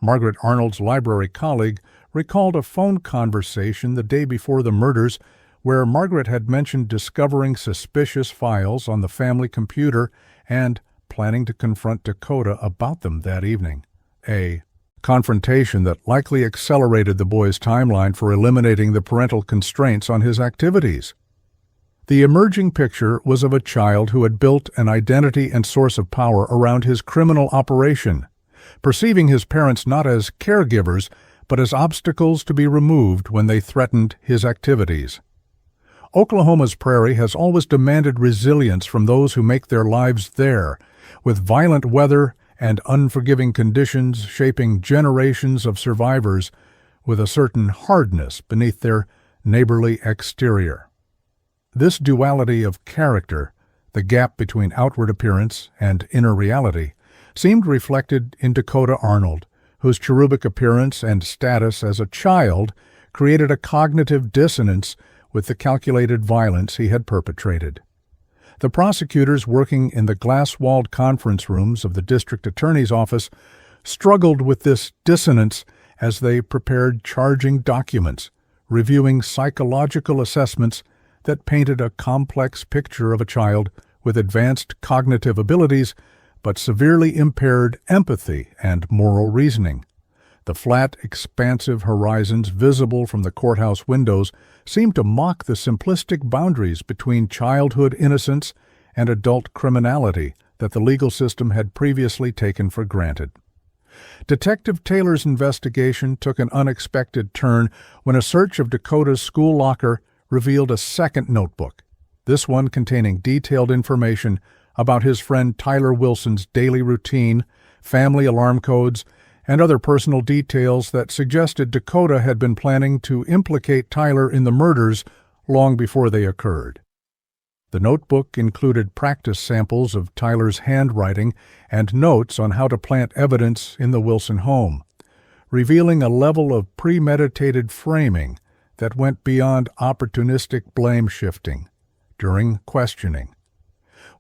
Margaret Arnold's library colleague recalled a phone conversation the day before the murders where Margaret had mentioned discovering suspicious files on the family computer and planning to confront Dakota about them that evening, a confrontation that likely accelerated the boy's timeline for eliminating the parental constraints on his activities. The emerging picture was of a child who had built an identity and source of power around his criminal operation, perceiving his parents not as caregivers, but as obstacles to be removed when they threatened his activities. Oklahoma's prairie has always demanded resilience from those who make their lives there, with violent weather and unforgiving conditions shaping generations of survivors with a certain hardness beneath their neighborly exterior. This duality of character, the gap between outward appearance and inner reality, seemed reflected in Dakota Arnold, whose cherubic appearance and status as a child created a cognitive dissonance with the calculated violence he had perpetrated. The prosecutors working in the glass-walled conference rooms of the district attorney's office struggled with this dissonance as they prepared charging documents, reviewing psychological assessments that painted a complex picture of a child with advanced cognitive abilities but severely impaired empathy and moral reasoning. The flat, expansive horizons visible from the courthouse windows seemed to mock the simplistic boundaries between childhood innocence and adult criminality that the legal system had previously taken for granted. Detective Taylor's investigation took an unexpected turn when a search of Dakota's school locker revealed a second notebook, this one containing detailed information about his friend Tyler Wilson's daily routine, family alarm codes, and other personal details that suggested Dakota had been planning to implicate Tyler in the murders long before they occurred. The notebook included practice samples of Tyler's handwriting and notes on how to plant evidence in the Wilson home, revealing a level of premeditated framing that went beyond opportunistic blame-shifting during questioning.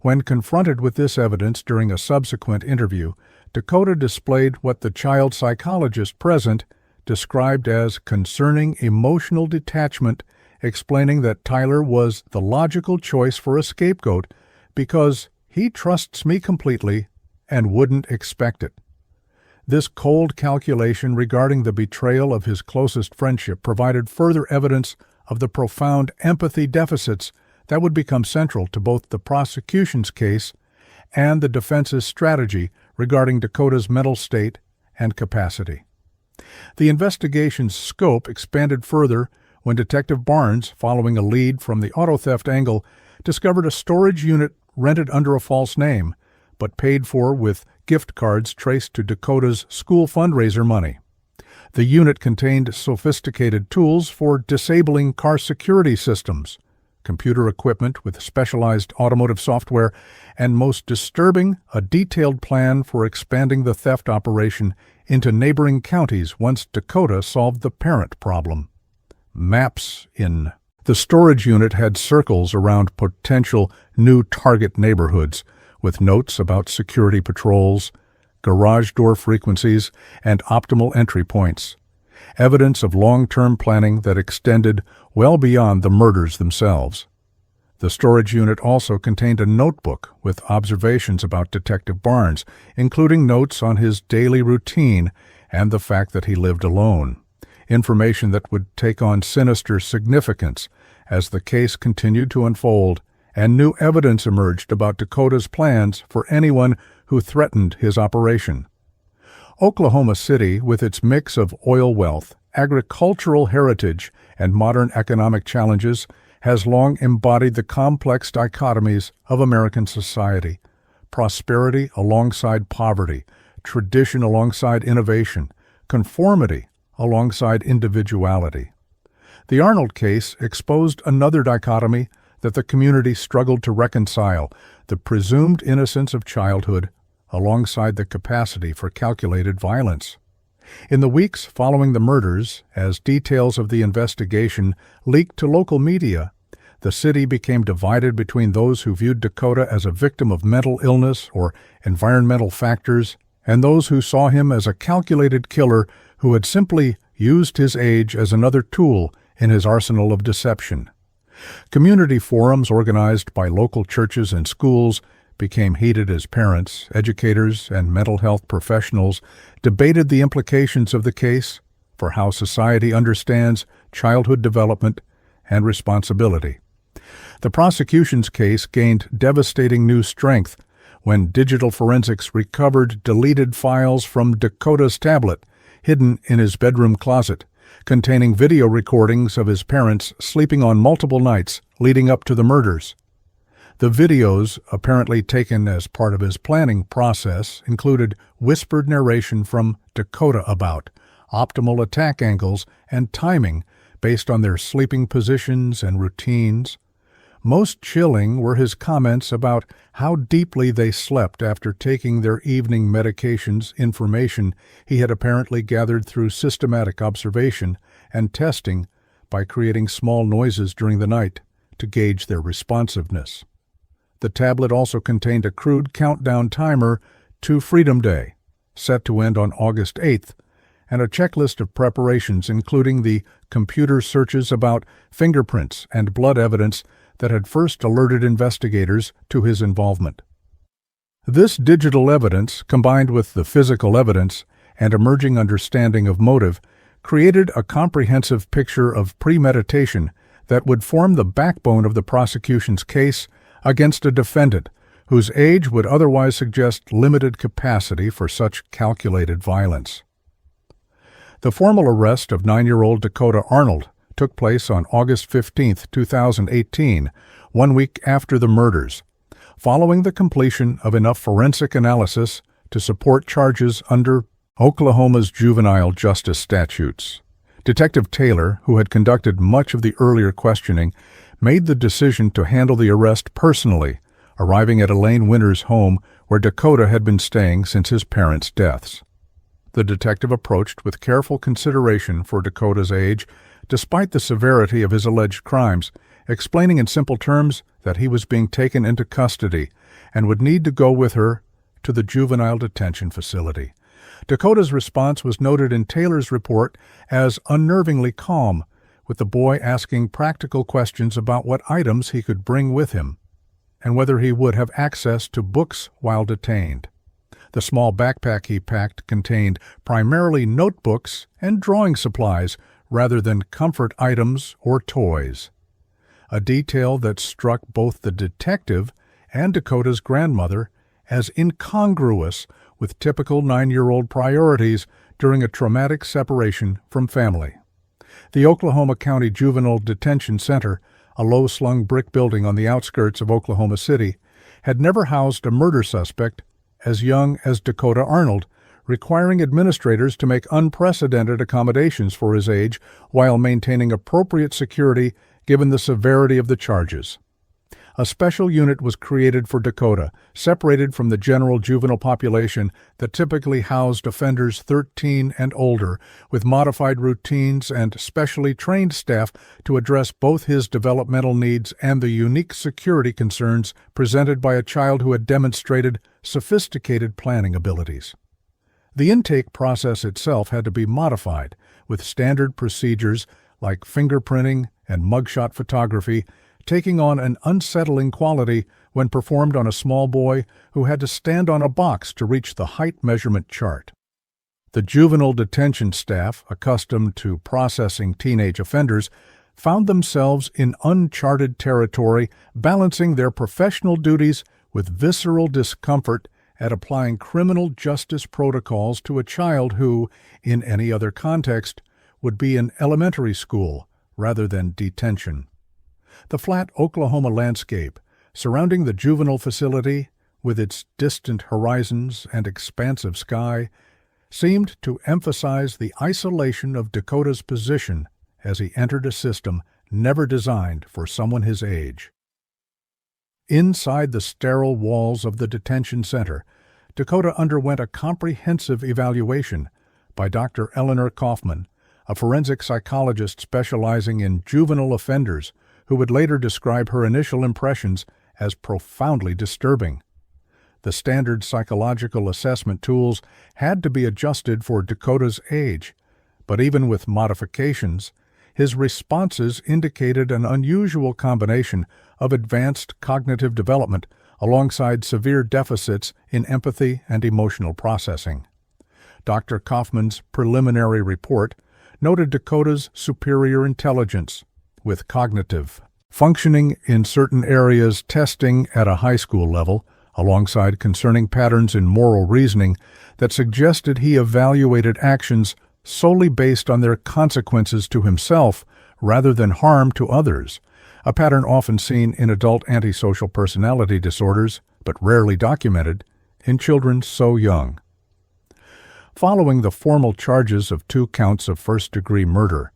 When confronted with this evidence during a subsequent interview, Dakota displayed what the child psychologist present described as concerning emotional detachment, explaining that Tyler was the logical choice for a scapegoat because he trusts me completely and wouldn't expect it. This cold calculation regarding the betrayal of his closest friendship provided further evidence of the profound empathy deficits that would become central to both the prosecution's case and the defense's strategy regarding Dakota's mental state and capacity. The investigation's scope expanded further when Detective Barnes, following a lead from the auto theft angle, discovered a storage unit rented under a false name, but paid for with gift cards traced to Dakota's school fundraiser money. The unit contained sophisticated tools for disabling car security systems, computer equipment with specialized automotive software, and most disturbing, a detailed plan for expanding the theft operation into neighboring counties once Dakota solved the parent problem. Maps in. The storage unit had circles around potential new target neighborhoods with notes about security patrols, garage door frequencies, and optimal entry points. Evidence of long-term planning that extended well beyond the murders themselves. The storage unit also contained a notebook with observations about Detective Barnes, including notes on his daily routine and the fact that he lived alone. Information that would take on sinister significance as the case continued to unfold and new evidence emerged about Dakota's plans for anyone who threatened his operation. Oklahoma City, with its mix of oil wealth, agricultural heritage, and modern economic challenges, has long embodied the complex dichotomies of American society: prosperity alongside poverty, tradition alongside innovation, conformity alongside individuality. The Arnold case exposed another dichotomy that the community struggled to reconcile: the presumed innocence of childhood alongside the capacity for calculated violence. In the weeks following the murders, as details of the investigation leaked to local media, the city became divided between those who viewed Dakota as a victim of mental illness or environmental factors and those who saw him as a calculated killer who had simply used his age as another tool in his arsenal of deception. Community forums organized by local churches and schools became heated as parents, educators, and mental health professionals debated the implications of the case for how society understands childhood development and responsibility. The prosecution's case gained devastating new strength when digital forensics recovered deleted files from Dakota's tablet, hidden in his bedroom closet, containing video recordings of his parents sleeping on multiple nights leading up to the murders. The videos, apparently taken as part of his planning process, included whispered narration from Dakota about optimal attack angles and timing based on their sleeping positions and routines. Most chilling were his comments about how deeply they slept after taking their evening medications, information he had apparently gathered through systematic observation and testing by creating small noises during the night to gauge their responsiveness. The tablet also contained a crude countdown timer to Freedom Day, set to end on August 8th, and a checklist of preparations including the computer searches about fingerprints and blood evidence that had first alerted investigators to his involvement. This digital evidence, combined with the physical evidence and emerging understanding of motive, created a comprehensive picture of premeditation that would form the backbone of the prosecution's case against a defendant whose age would otherwise suggest limited capacity for such calculated violence. The formal arrest of 9-year-old Dakota Arnold took place on August 15, 2018, 1 week after the murders, following the completion of enough forensic analysis to support charges under Oklahoma's juvenile justice statutes. Detective Taylor, who had conducted much of the earlier questioning, made the decision to handle the arrest personally, arriving at Elaine Winter's home where Dakota had been staying since his parents' deaths. The detective approached with careful consideration for Dakota's age, despite the severity of his alleged crimes, explaining in simple terms that he was being taken into custody and would need to go with her to the juvenile detention facility. Dakota's response was noted in Taylor's report as unnervingly calm, with the boy asking practical questions about what items he could bring with him and whether he would have access to books while detained. The small backpack he packed contained primarily notebooks and drawing supplies rather than comfort items or toys, a detail that struck both the detective and Dakota's grandmother as incongruous with typical 9-year-old priorities during a traumatic separation from family. The Oklahoma County Juvenile Detention Center, a low-slung brick building on the outskirts of Oklahoma City, had never housed a murder suspect as young as Dakota Arnold, requiring administrators to make unprecedented accommodations for his age while maintaining appropriate security given the severity of the charges. a special unit was created for Dakota, separated from the general juvenile population that typically housed offenders 13 and older, with modified routines and specially trained staff to address both his developmental needs and the unique security concerns presented by a child who had demonstrated sophisticated planning abilities. The intake process itself had to be modified, with standard procedures like fingerprinting and mugshot photography taking on an unsettling quality when performed on a small boy who had to stand on a box to reach the height measurement chart. The juvenile detention staff, accustomed to processing teenage offenders, found themselves in uncharted territory, balancing their professional duties with visceral discomfort at applying criminal justice protocols to a child who, in any other context, would be in elementary school rather than detention. The flat Oklahoma landscape surrounding the juvenile facility, with its distant horizons and expansive sky, seemed to emphasize the isolation of Dakota's position as he entered a system never designed for someone his age. Inside the sterile walls of the detention center, Dakota underwent a comprehensive evaluation by Dr. Eleanor Kaufman, a forensic psychologist specializing in juvenile offenders, who would later describe her initial impressions as profoundly disturbing. The standard psychological assessment tools had to be adjusted for Dakota's age, but even with modifications, his responses indicated an unusual combination of advanced cognitive development alongside severe deficits in empathy and emotional processing. Dr. Kaufman's preliminary report noted Dakota's superior intelligence, with cognitive functioning in certain areas testing at a high school level, alongside concerning patterns in moral reasoning that suggested he evaluated actions solely based on their consequences to himself rather than harm to others, a pattern often seen in adult antisocial personality disorders, but rarely documented in children so young. Following the formal charges of 2 counts of first-degree murder,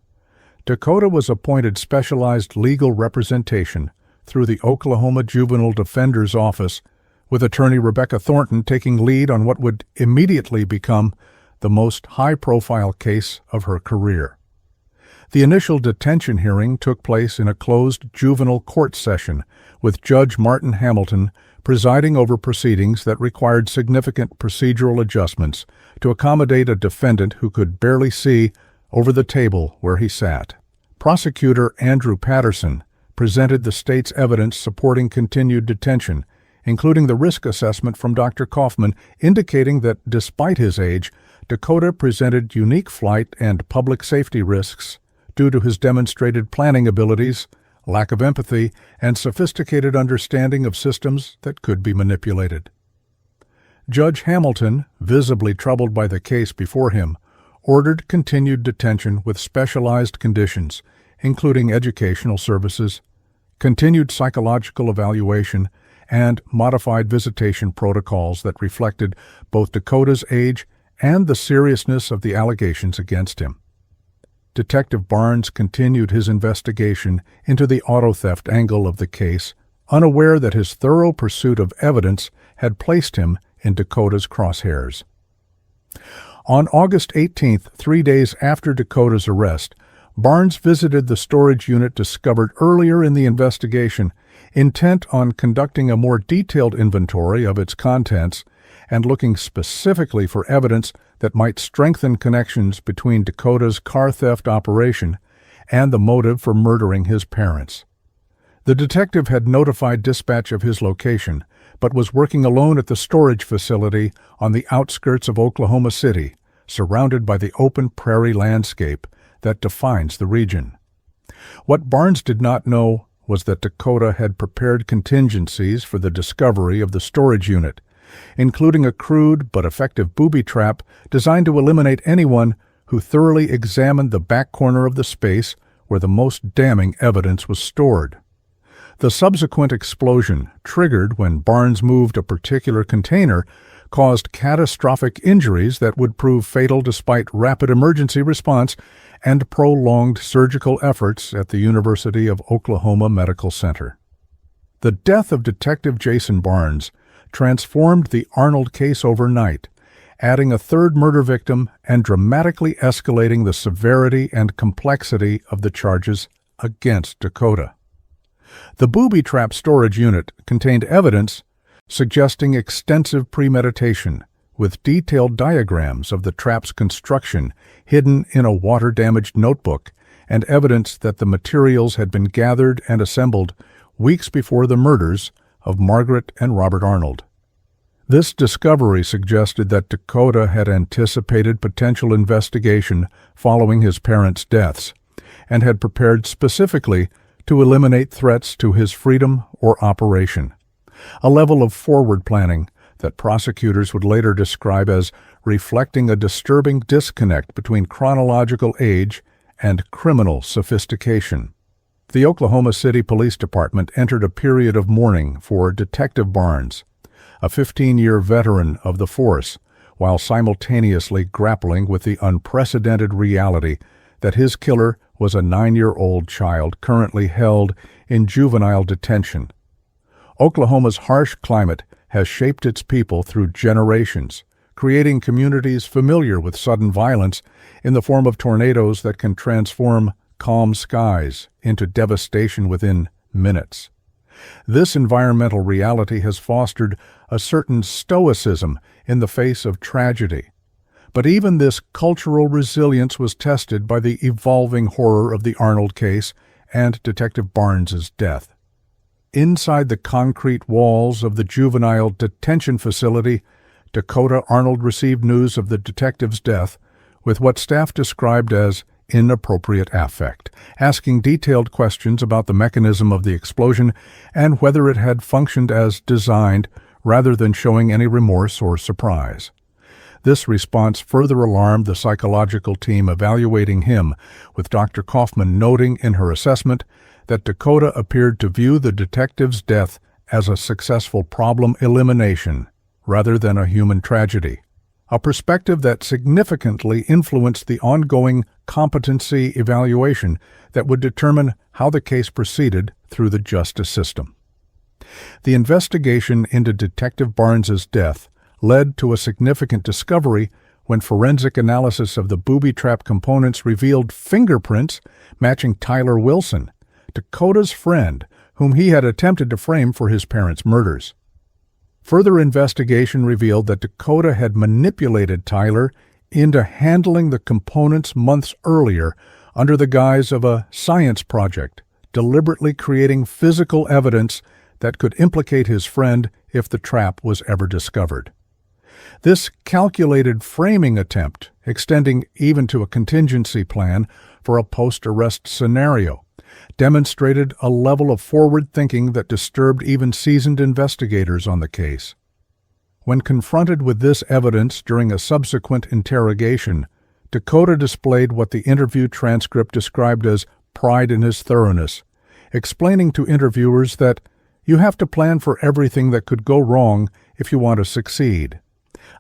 Dakota was appointed specialized legal representation through the Oklahoma Juvenile Defender's Office, with attorney Rebecca Thornton taking lead on what would immediately become the most high-profile case of her career. The initial detention hearing took place in a closed juvenile court session, with Judge Martin Hamilton presiding over proceedings that required significant procedural adjustments to accommodate a defendant who could barely see over the table where he sat. Prosecutor Andrew Patterson presented the state's evidence supporting continued detention, including the risk assessment from Dr. Kaufman indicating that despite his age, Dakota presented unique flight and public safety risks due to his demonstrated planning abilities, lack of empathy, and sophisticated understanding of systems that could be manipulated. Judge Hamilton, visibly troubled by the case before him, ordered continued detention with specialized conditions, including educational services, continued psychological evaluation, and modified visitation protocols that reflected both Dakota's age and the seriousness of the allegations against him. Detective Barnes continued his investigation into the auto theft angle of the case, unaware that his thorough pursuit of evidence had placed him in Dakota's crosshairs. On August 18th, 3 days after Dakota's arrest, Barnes visited the storage unit discovered earlier in the investigation, intent on conducting a more detailed inventory of its contents and looking specifically for evidence that might strengthen connections between Dakota's car theft operation and the motive for murdering his parents. The detective had notified dispatch of his location, but was working alone at the storage facility on the outskirts of Oklahoma City, surrounded by the open prairie landscape that defines the region. What Barnes did not know was that Dakota had prepared contingencies for the discovery of the storage unit, including a crude but effective booby trap designed to eliminate anyone who thoroughly examined the back corner of the space where the most damning evidence was stored. The subsequent explosion, triggered when Barnes moved a particular container, caused catastrophic injuries that would prove fatal despite rapid emergency response and prolonged surgical efforts at the University of Oklahoma Medical Center. The death of Detective Jason Barnes transformed the Arnold case overnight, adding a third murder victim and dramatically escalating the severity and complexity of the charges against Dakota. The booby trap storage unit contained evidence suggesting extensive premeditation, with detailed diagrams of the trap's construction hidden in a water-damaged notebook, and evidence that the materials had been gathered and assembled weeks before the murders of Margaret and Robert Arnold. This discovery suggested that Dakota had anticipated potential investigation following his parents' deaths, and had prepared specifically to eliminate threats to his freedom or operation, a level of forward planning that prosecutors would later describe as reflecting a disturbing disconnect between chronological age and criminal sophistication. The Oklahoma City Police Department entered a period of mourning for Detective Barnes, a 15-year veteran of the force, while simultaneously grappling with the unprecedented reality that his killer was a 9-year-old child currently held in juvenile detention. Oklahoma's harsh climate has shaped its people through generations, creating communities familiar with sudden violence in the form of tornadoes that can transform calm skies into devastation within minutes. This environmental reality has fostered a certain stoicism in the face of tragedy. But even this cultural resilience was tested by the evolving horror of the Arnold case and Detective Barnes's death. Inside the concrete walls of the juvenile detention facility, Dakota Arnold received news of the detective's death with what staff described as inappropriate affect, asking detailed questions about the mechanism of the explosion and whether it had functioned as designed rather than showing any remorse or surprise. This response further alarmed the psychological team evaluating him, with Dr. Kaufman noting in her assessment that Dakota appeared to view the detective's death as a successful problem elimination rather than a human tragedy, a perspective that significantly influenced the ongoing competency evaluation that would determine how the case proceeded through the justice system. The investigation into Detective Barnes's death led to a significant discovery when forensic analysis of the booby trap components revealed fingerprints matching Tyler Wilson, Dakota's friend, whom he had attempted to frame for his parents' murders. Further investigation revealed that Dakota had manipulated Tyler into handling the components months earlier under the guise of a science project, deliberately creating physical evidence that could implicate his friend if the trap was ever discovered. This calculated framing attempt, extending even to a contingency plan for a post-arrest scenario, demonstrated a level of forward thinking that disturbed even seasoned investigators on the case. When confronted with this evidence during a subsequent interrogation, Dakota displayed what the interview transcript described as pride in his thoroughness, explaining to interviewers that you have to plan for everything that could go wrong if you want to succeed,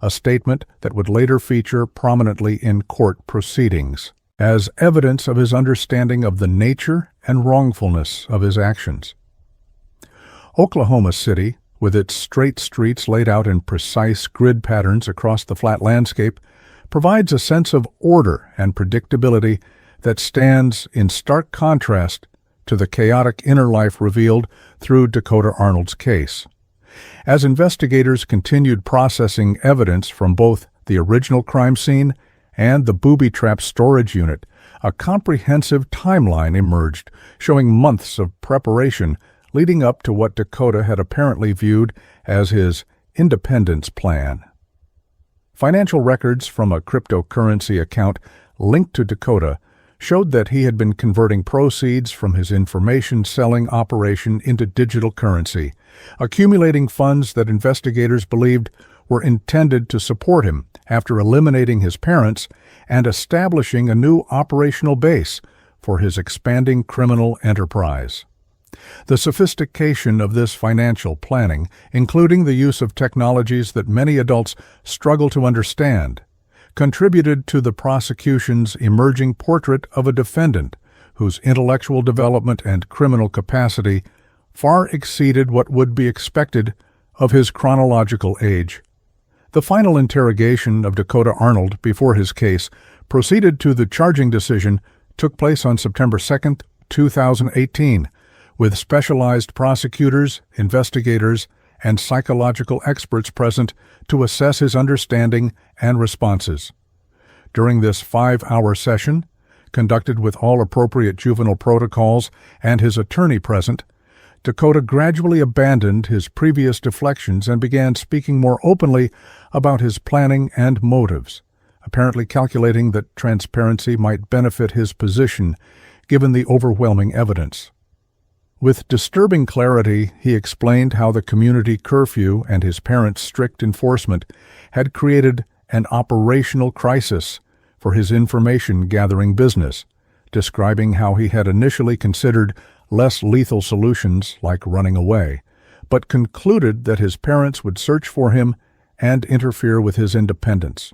a statement that would later feature prominently in court proceedings as evidence of his understanding of the nature and wrongfulness of his actions. Oklahoma City, with its straight streets laid out in precise grid patterns across the flat landscape, provides a sense of order and predictability that stands in stark contrast to the chaotic inner life revealed through Dakota Arnold's case. As investigators continued processing evidence from both the original crime scene and the booby trap storage unit, a comprehensive timeline emerged, showing months of preparation leading up to what Dakota had apparently viewed as his independence plan. Financial records from a cryptocurrency account linked to Dakota showed that he had been converting proceeds from his information selling operation into digital currency, accumulating funds that investigators believed were intended to support him after eliminating his parents and establishing a new operational base for his expanding criminal enterprise. The sophistication of this financial planning, including the use of technologies that many adults struggle to understand, contributed to the prosecution's emerging portrait of a defendant whose intellectual development and criminal capacity far exceeded what would be expected of his chronological age. The final interrogation of Dakota Arnold before his case proceeded to the charging decision took place on September 2, 2018, with specialized prosecutors, investigators, and psychological experts present to assess his understanding and responses. During this 5-hour session, conducted with all appropriate juvenile protocols and his attorney present, Dakota gradually abandoned his previous deflections and began speaking more openly about his planning and motives, apparently calculating that transparency might benefit his position given the overwhelming evidence. With disturbing clarity, he explained how the community curfew and his parents' strict enforcement had created an operational crisis for his information-gathering business, describing how he had initially considered less lethal solutions like running away, but concluded that his parents would search for him and interfere with his independence.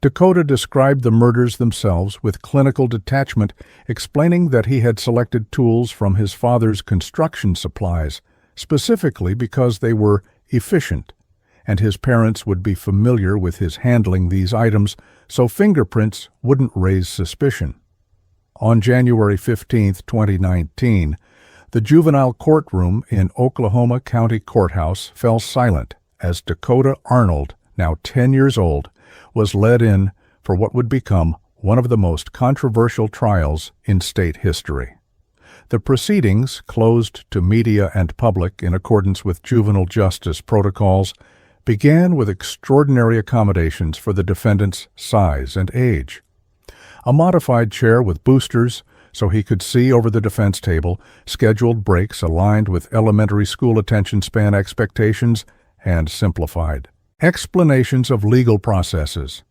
Dakota described the murders themselves with clinical detachment, explaining that he had selected tools from his father's construction supplies, specifically because they were efficient, and his parents would be familiar with his handling these items so fingerprints wouldn't raise suspicion. On January 15, 2019, the juvenile courtroom in Oklahoma County Courthouse fell silent as Dakota Arnold, now 10 years old, was led in for what would become one of the most controversial trials in state history. The proceedings, closed to media and public in accordance with juvenile justice protocols, began with extraordinary accommodations for the defendant's size and age. A modified chair with boosters so he could see over the defense table, scheduled breaks aligned with elementary school attention span expectations, and simplified explanations of legal processes.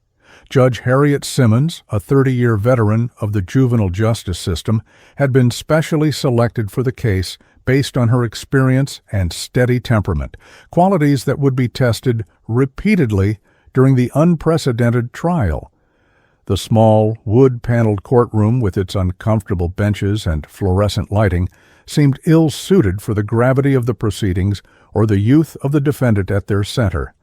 Judge Harriet Simmons, a 30-year veteran of the juvenile justice system, had been specially selected for the case based on her experience and steady temperament, qualities that would be tested repeatedly during the unprecedented trial. The small, wood-paneled courtroom with its uncomfortable benches and fluorescent lighting seemed ill-suited for the gravity of the proceedings or the youth of the defendant at their center,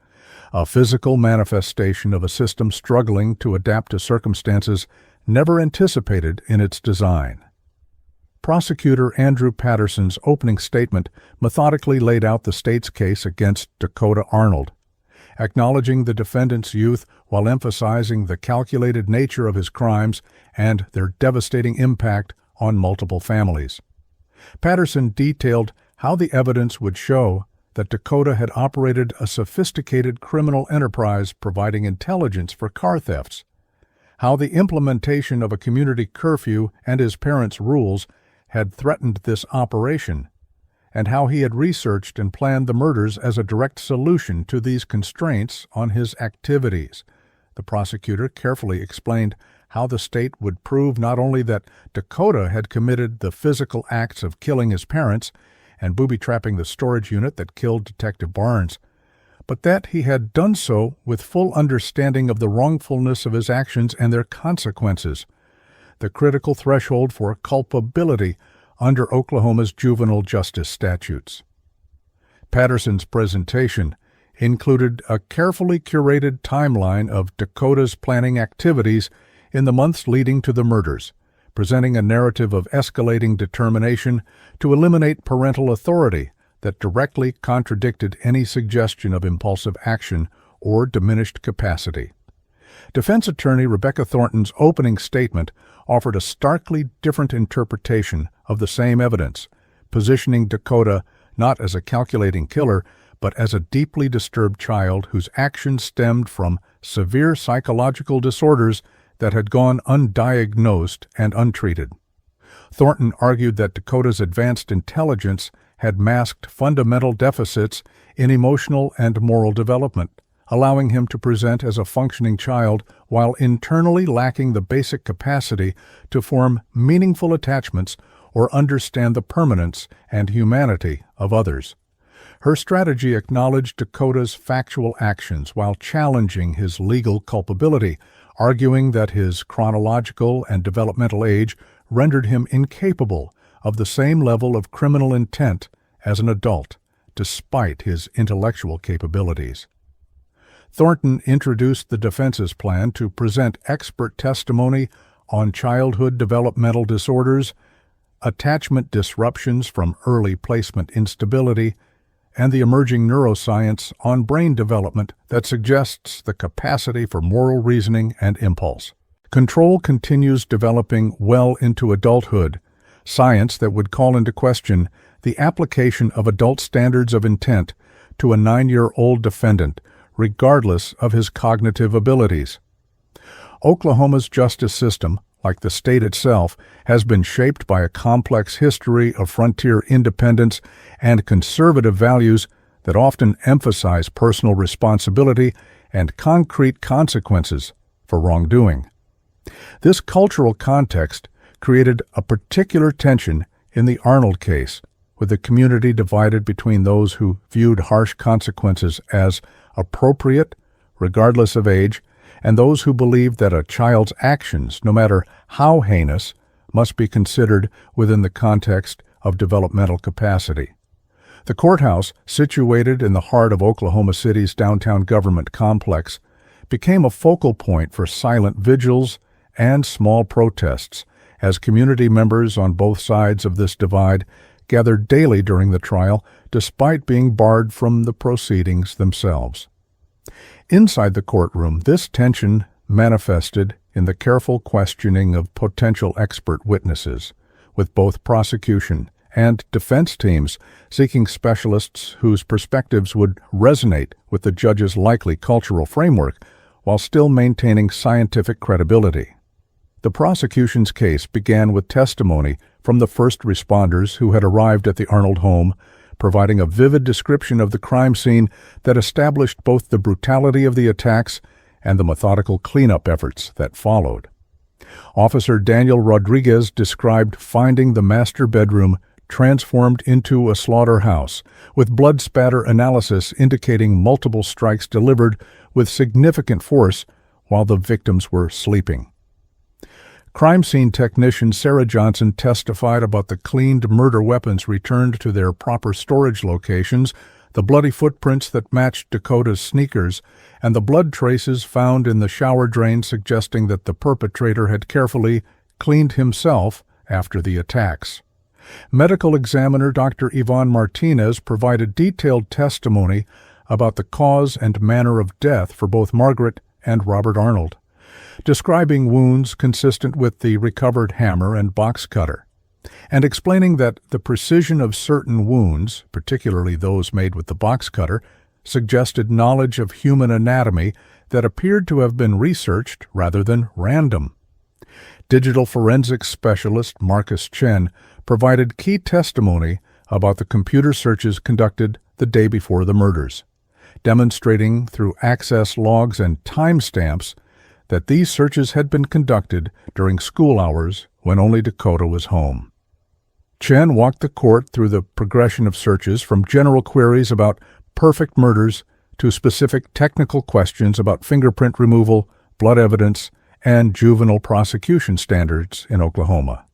a physical manifestation of a system struggling to adapt to circumstances never anticipated in its design. Prosecutor Andrew Patterson's opening statement methodically laid out the state's case against Dakota Arnold, acknowledging the defendant's youth while emphasizing the calculated nature of his crimes and their devastating impact on multiple families. Patterson detailed how the evidence would show that Dakota had operated a sophisticated criminal enterprise providing intelligence for car thefts, how the implementation of a community curfew and his parents' rules had threatened this operation, and how he had researched and planned the murders as a direct solution to these constraints on his activities. The prosecutor carefully explained how the state would prove not only that Dakota had committed the physical acts of killing his parents and booby-trapping the storage unit that killed Detective Barnes, but that he had done so with full understanding of the wrongfulness of his actions and their consequences, the critical threshold for culpability under Oklahoma's juvenile justice statutes. Patterson's presentation included a carefully curated timeline of Dakota's planning activities in the months leading to the murders, presenting a narrative of escalating determination to eliminate parental authority that directly contradicted any suggestion of impulsive action or diminished capacity. Defense attorney Rebecca Thornton's opening statement offered a starkly different interpretation of the same evidence, positioning Dakota not as a calculating killer, but as a deeply disturbed child whose actions stemmed from severe psychological disorders that had gone undiagnosed and untreated. Thornton argued that Dakota's advanced intelligence had masked fundamental deficits in emotional and moral development, allowing him to present as a functioning child while internally lacking the basic capacity to form meaningful attachments or understand the permanence and humanity of others. Her strategy acknowledged Dakota's factual actions while challenging his legal culpability, arguing that his chronological and developmental age rendered him incapable of the same level of criminal intent as an adult, despite his intellectual capabilities. Thornton introduced the defense's plan to present expert testimony on childhood developmental disorders, attachment disruptions from early placement instability, and the emerging neuroscience on brain development that suggests the capacity for moral reasoning and impulse. Control continues developing well into adulthood, science that would call into question the application of adult standards of intent to a 9-year-old defendant, regardless of his cognitive abilities. Oklahoma's justice system, like the state itself, has been shaped by a complex history of frontier independence and conservative values that often emphasize personal responsibility and concrete consequences for wrongdoing. This cultural context created a particular tension in the Arnold case, with the community divided between those who viewed harsh consequences as appropriate, regardless of age, and those who believed that a child's actions, no matter how heinous, must be considered within the context of developmental capacity. The courthouse, situated in the heart of Oklahoma City's downtown government complex, became a focal point for silent vigils and small protests as community members on both sides of this divide gathered daily during the trial, despite being barred from the proceedings themselves. Inside the courtroom, this tension manifested in the careful questioning of potential expert witnesses, with both prosecution and defense teams seeking specialists whose perspectives would resonate with the judge's likely cultural framework while still maintaining scientific credibility. The prosecution's case began with testimony from the first responders who had arrived at the Arnold home, providing a vivid description of the crime scene that established both the brutality of the attacks and the methodical cleanup efforts that followed. Officer Daniel Rodriguez described finding the master bedroom transformed into a slaughterhouse, with blood spatter analysis indicating multiple strikes delivered with significant force while the victims were sleeping. Crime scene technician Sarah Johnson testified about the cleaned murder weapons returned to their proper storage locations, the bloody footprints that matched Dakota's sneakers, and the blood traces found in the shower drain suggesting that the perpetrator had carefully cleaned himself after the attacks. Medical examiner Dr. Yvonne Martinez provided detailed testimony about the cause and manner of death for both Margaret and Robert Arnold, describing wounds consistent with the recovered hammer and box cutter, and explaining that the precision of certain wounds, particularly those made with the box cutter, suggested knowledge of human anatomy that appeared to have been researched rather than random. Digital forensics specialist Marcus Chen provided key testimony about the computer searches conducted the day before the murders, demonstrating through access logs and timestamps that these searches had been conducted during school hours when only Dakota was home. Chen walked the court through the progression of searches from general queries about perfect murders to specific technical questions about fingerprint removal, blood evidence, and juvenile prosecution standards in Oklahoma.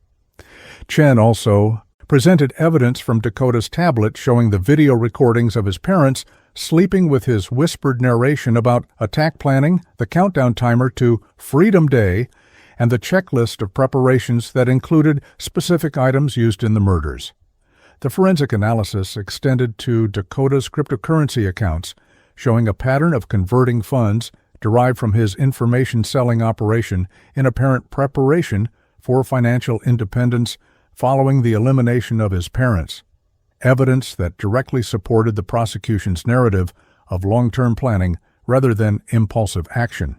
Chen also presented evidence from Dakota's tablet showing the video recordings of his parents sleeping with his whispered narration about attack planning, the countdown timer to Freedom Day, and the checklist of preparations that included specific items used in the murders. The forensic analysis extended to Dakota's cryptocurrency accounts, showing a pattern of converting funds derived from his information selling operation in apparent preparation for financial independence following the elimination of his parents, evidence that directly supported the prosecution's narrative of long-term planning rather than impulsive action.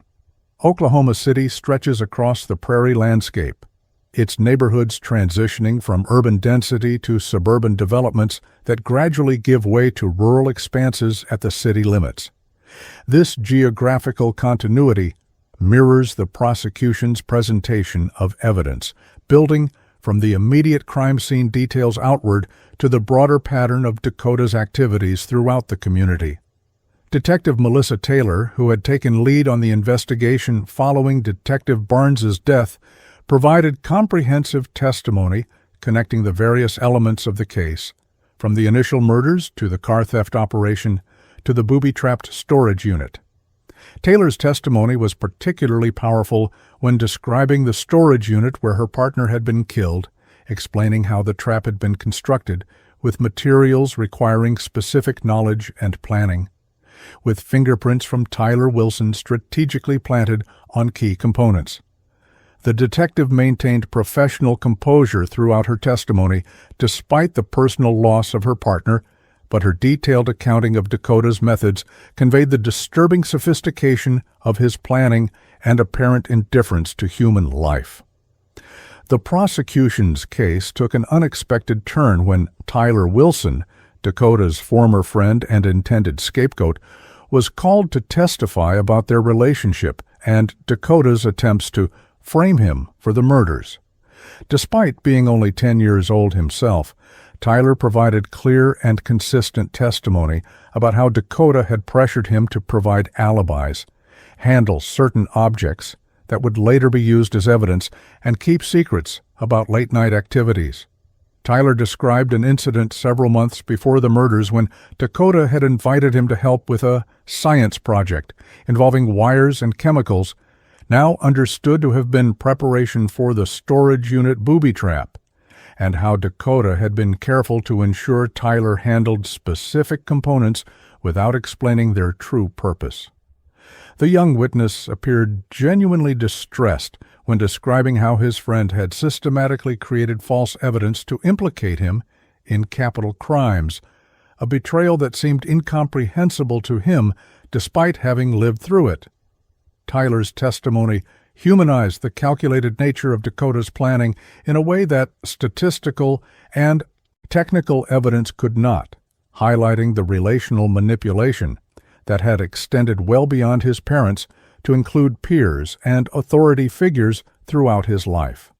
Oklahoma City stretches across the prairie landscape, its neighborhoods transitioning from urban density to suburban developments that gradually give way to rural expanses at the city limits. This geographical continuity mirrors the prosecution's presentation of evidence, building from the immediate crime scene details outward to the broader pattern of Dakota's activities throughout the community. Detective Melissa Taylor, who had taken lead on the investigation following Detective Barnes's death, provided comprehensive testimony connecting the various elements of the case, from the initial murders to the car theft operation to the booby-trapped storage unit. Taylor's testimony was particularly powerful when describing the storage unit where her partner had been killed, explaining how the trap had been constructed with materials requiring specific knowledge and planning, with fingerprints from Tyler Wilson strategically planted on key components. The detective maintained professional composure throughout her testimony despite the personal loss of her partner, but her detailed accounting of Dakota's methods conveyed the disturbing sophistication of his planning and apparent indifference to human life. The prosecution's case took an unexpected turn when Tyler Wilson, Dakota's former friend and intended scapegoat, was called to testify about their relationship and Dakota's attempts to frame him for the murders. Despite being only 10 years old himself, Tyler provided clear and consistent testimony about how Dakota had pressured him to provide alibis, handle certain objects that would later be used as evidence, and keep secrets about late-night activities. Tyler described an incident several months before the murders when Dakota had invited him to help with a science project involving wires and chemicals, now understood to have been preparation for the storage unit booby trap, and how Dakota had been careful to ensure Tyler handled specific components without explaining their true purpose. The young witness appeared genuinely distressed when describing how his friend had systematically created false evidence to implicate him in capital crimes, a betrayal that seemed incomprehensible to him despite having lived through it. Tyler's testimony humanized the calculated nature of Dakota's planning in a way that statistical and technical evidence could not, highlighting the relational manipulation that had extended well beyond his parents to include peers and authority figures throughout his life.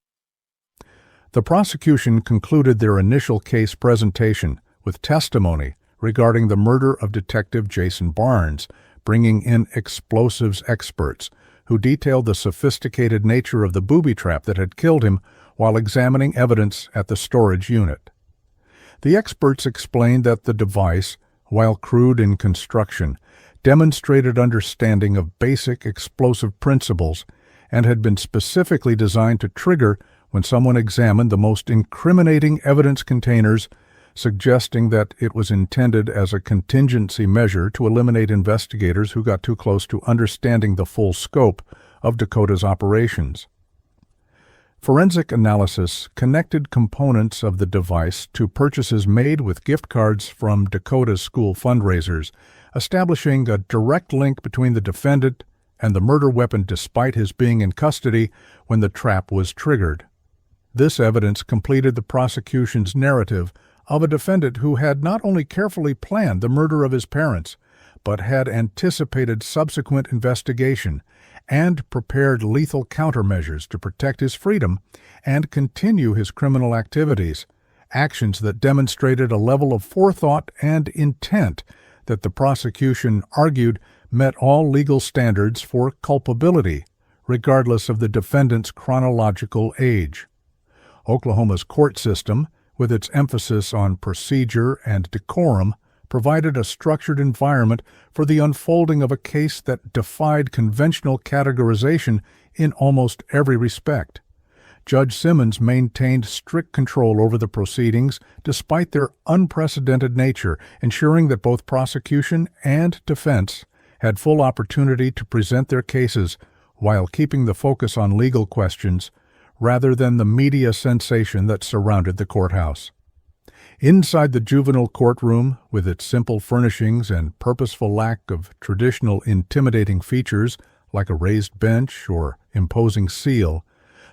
The prosecution concluded their initial case presentation with testimony regarding the murder of Detective Jason Barnes, bringing in explosives experts who detailed the sophisticated nature of the booby trap that had killed him while examining evidence at the storage unit. The experts explained that the device, while crude in construction, demonstrated understanding of basic explosive principles and had been specifically designed to trigger when someone examined the most incriminating evidence containers, suggesting that it was intended as a contingency measure to eliminate investigators who got too close to understanding the full scope of Dakota's operations. Forensic analysis connected components of the device to purchases made with gift cards from Dakota's school fundraisers, establishing a direct link between the defendant and the murder weapon despite his being in custody when the trap was triggered. This evidence completed the prosecution's narrative of a defendant who had not only carefully planned the murder of his parents, but had anticipated subsequent investigation and prepared lethal countermeasures to protect his freedom and continue his criminal activities, actions that demonstrated a level of forethought and intent that the prosecution argued met all legal standards for culpability, regardless of the defendant's chronological age. Oklahoma's court system, with its emphasis on procedure and decorum, provided a structured environment for the unfolding of a case that defied conventional categorization in almost every respect. Judge Simmons maintained strict control over the proceedings despite their unprecedented nature, ensuring that both prosecution and defense had full opportunity to present their cases while keeping the focus on legal questions rather than the media sensation that surrounded the courthouse. Inside the juvenile courtroom, with its simple furnishings and purposeful lack of traditional intimidating features like a raised bench or imposing seal,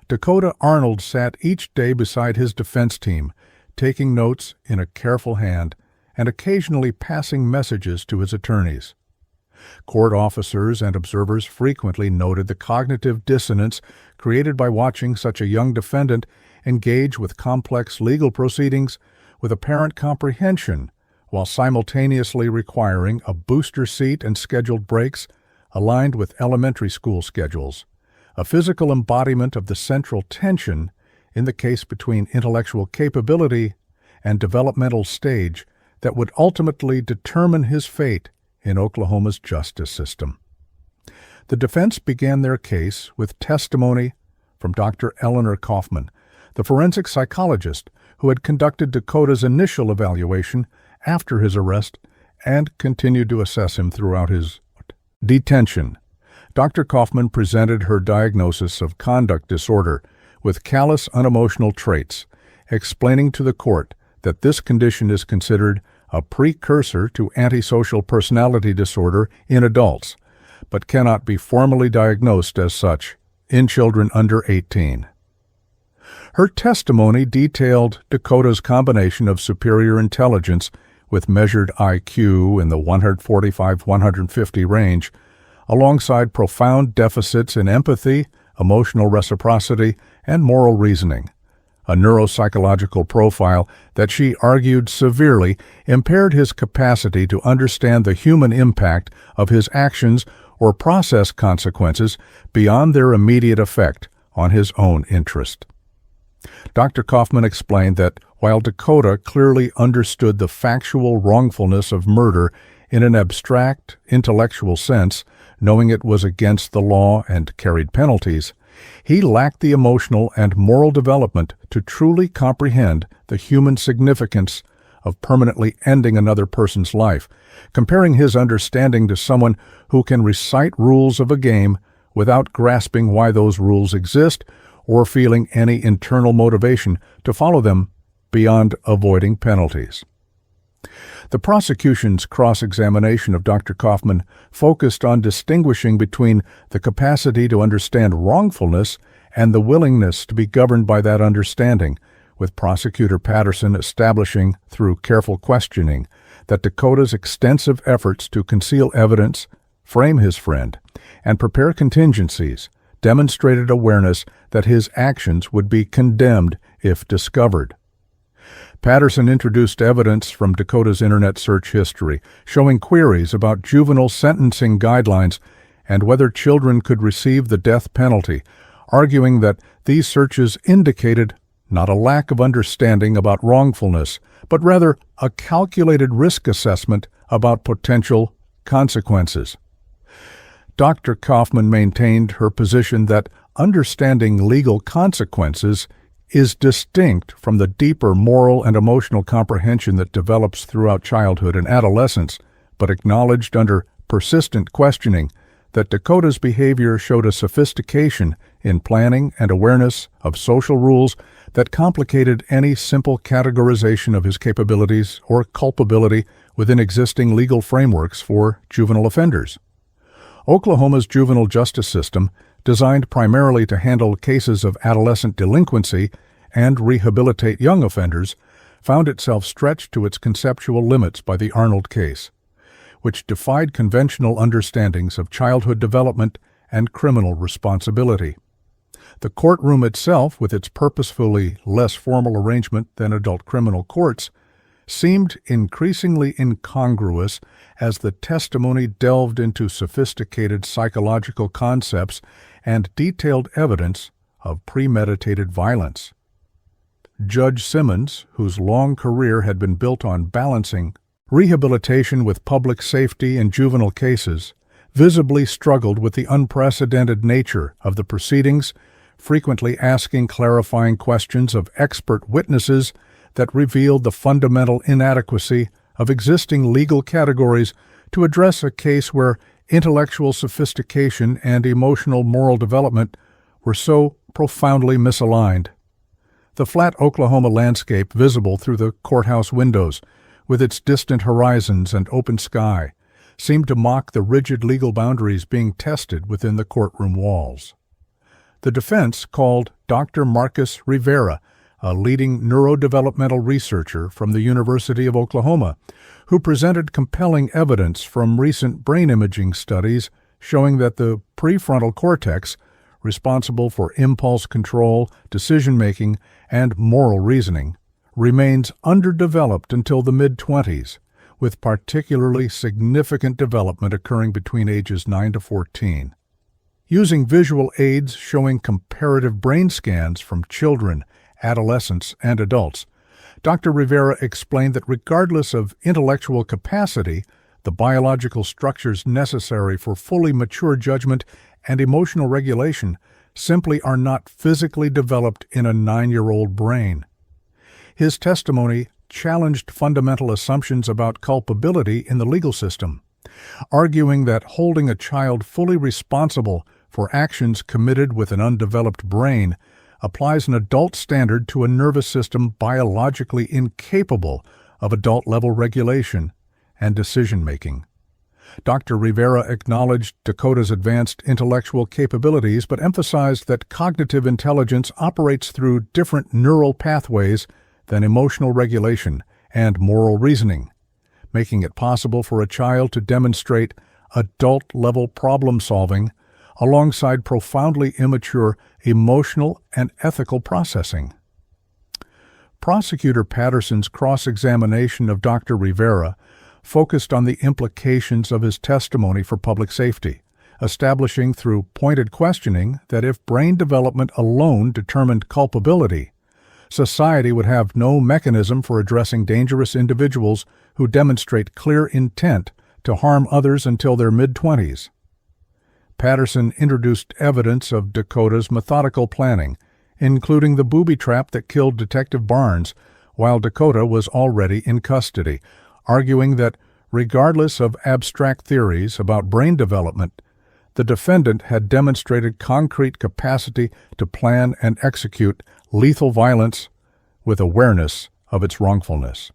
Dakota Arnold sat each day beside his defense team, taking notes in a careful hand and occasionally passing messages to his attorneys. Court officers and observers frequently noted the cognitive dissonance created by watching such a young defendant engage with complex legal proceedings with apparent comprehension, while simultaneously requiring a booster seat and scheduled breaks aligned with elementary school schedules, a physical embodiment of the central tension in the case between intellectual capability and developmental stage that would ultimately determine his fate in Oklahoma's justice system. The defense began their case with testimony from Dr. Eleanor Kaufman, the forensic psychologist who had conducted Dakota's initial evaluation after his arrest and continued to assess him throughout his detention. Dr. Kaufman presented her diagnosis of conduct disorder with callous, unemotional traits, explaining to the court that this condition is considered a precursor to antisocial personality disorder in adults, but cannot be formally diagnosed as such in children under 18. Her testimony detailed Dakota's combination of superior intelligence with measured IQ in the 145-150 range, alongside profound deficits in empathy, emotional reciprocity, and moral reasoning, a neuropsychological profile that she argued severely impaired his capacity to understand the human impact of his actions or process consequences beyond their immediate effect on his own interest. Dr. Kaufman explained that while Dakota clearly understood the factual wrongfulness of murder in an abstract, intellectual sense, knowing it was against the law and carried penalties, he lacked the emotional and moral development to truly comprehend the human significance of permanently ending another person's life, comparing his understanding to someone who can recite rules of a game without grasping why those rules exist or feeling any internal motivation to follow them beyond avoiding penalties. The prosecution's cross-examination of Dr. Kaufman focused on distinguishing between the capacity to understand wrongfulness and the willingness to be governed by that understanding, with Prosecutor Patterson establishing, through careful questioning, that Dakota's extensive efforts to conceal evidence, frame his friend, and prepare contingencies demonstrated awareness that his actions would be condemned if discovered. Patterson introduced evidence from Dakota's internet search history, showing queries about juvenile sentencing guidelines and whether children could receive the death penalty, arguing that these searches indicated not a lack of understanding about wrongfulness, but rather a calculated risk assessment about potential consequences. Dr. Kaufman maintained her position that understanding legal consequences is distinct from the deeper moral and emotional comprehension that develops throughout childhood and adolescence, but acknowledged under persistent questioning that Dakota's behavior showed a sophistication in planning and awareness of social rules that complicated any simple categorization of his capabilities or culpability within existing legal frameworks for juvenile offenders. Oklahoma's juvenile justice system, designed primarily to handle cases of adolescent delinquency and rehabilitate young offenders, found itself stretched to its conceptual limits by the Arnold case, which defied conventional understandings of childhood development and criminal responsibility. The courtroom itself, with its purposefully less formal arrangement than adult criminal courts, seemed increasingly incongruous as the testimony delved into sophisticated psychological concepts and detailed evidence of premeditated violence. Judge Simmons, whose long career had been built on balancing rehabilitation with public safety in juvenile cases, visibly struggled with the unprecedented nature of the proceedings, frequently asking clarifying questions of expert witnesses that revealed the fundamental inadequacy of existing legal categories to address a case where intellectual sophistication and emotional moral development were so profoundly misaligned. The flat Oklahoma landscape visible through the courthouse windows, with its distant horizons and open sky, seemed to mock the rigid legal boundaries being tested within the courtroom walls. The defense called Dr. Marcus Rivera, a leading neurodevelopmental researcher from the University of Oklahoma, who presented compelling evidence from recent brain imaging studies showing that the prefrontal cortex, responsible for impulse control, decision-making, and moral reasoning, remains underdeveloped until the mid-20s, with particularly significant development occurring between ages 9 to 14. Using visual aids showing comparative brain scans from children, adolescents, and adults, Dr. Rivera explained that regardless of intellectual capacity, the biological structures necessary for fully mature judgment and emotional regulation simply are not physically developed in a 9-year-old brain. His testimony challenged fundamental assumptions about culpability in the legal system, arguing that holding a child fully responsible for actions committed with an undeveloped brain applies an adult standard to a nervous system biologically incapable of adult-level regulation and decision-making. Dr. Rivera acknowledged Dakota's advanced intellectual capabilities but emphasized that cognitive intelligence operates through different neural pathways than emotional regulation and moral reasoning, making it possible for a child to demonstrate adult-level problem-solving alongside profoundly immature emotional and ethical processing. Prosecutor Patterson's cross-examination of Dr. Rivera focused on the implications of his testimony for public safety, establishing through pointed questioning that if brain development alone determined culpability, society would have no mechanism for addressing dangerous individuals who demonstrate clear intent to harm others until their mid-20s. Patterson introduced evidence of Dakota's methodical planning, including the booby trap that killed Detective Barnes while Dakota was already in custody, arguing that regardless of abstract theories about brain development, the defendant had demonstrated concrete capacity to plan and execute lethal violence with awareness of its wrongfulness.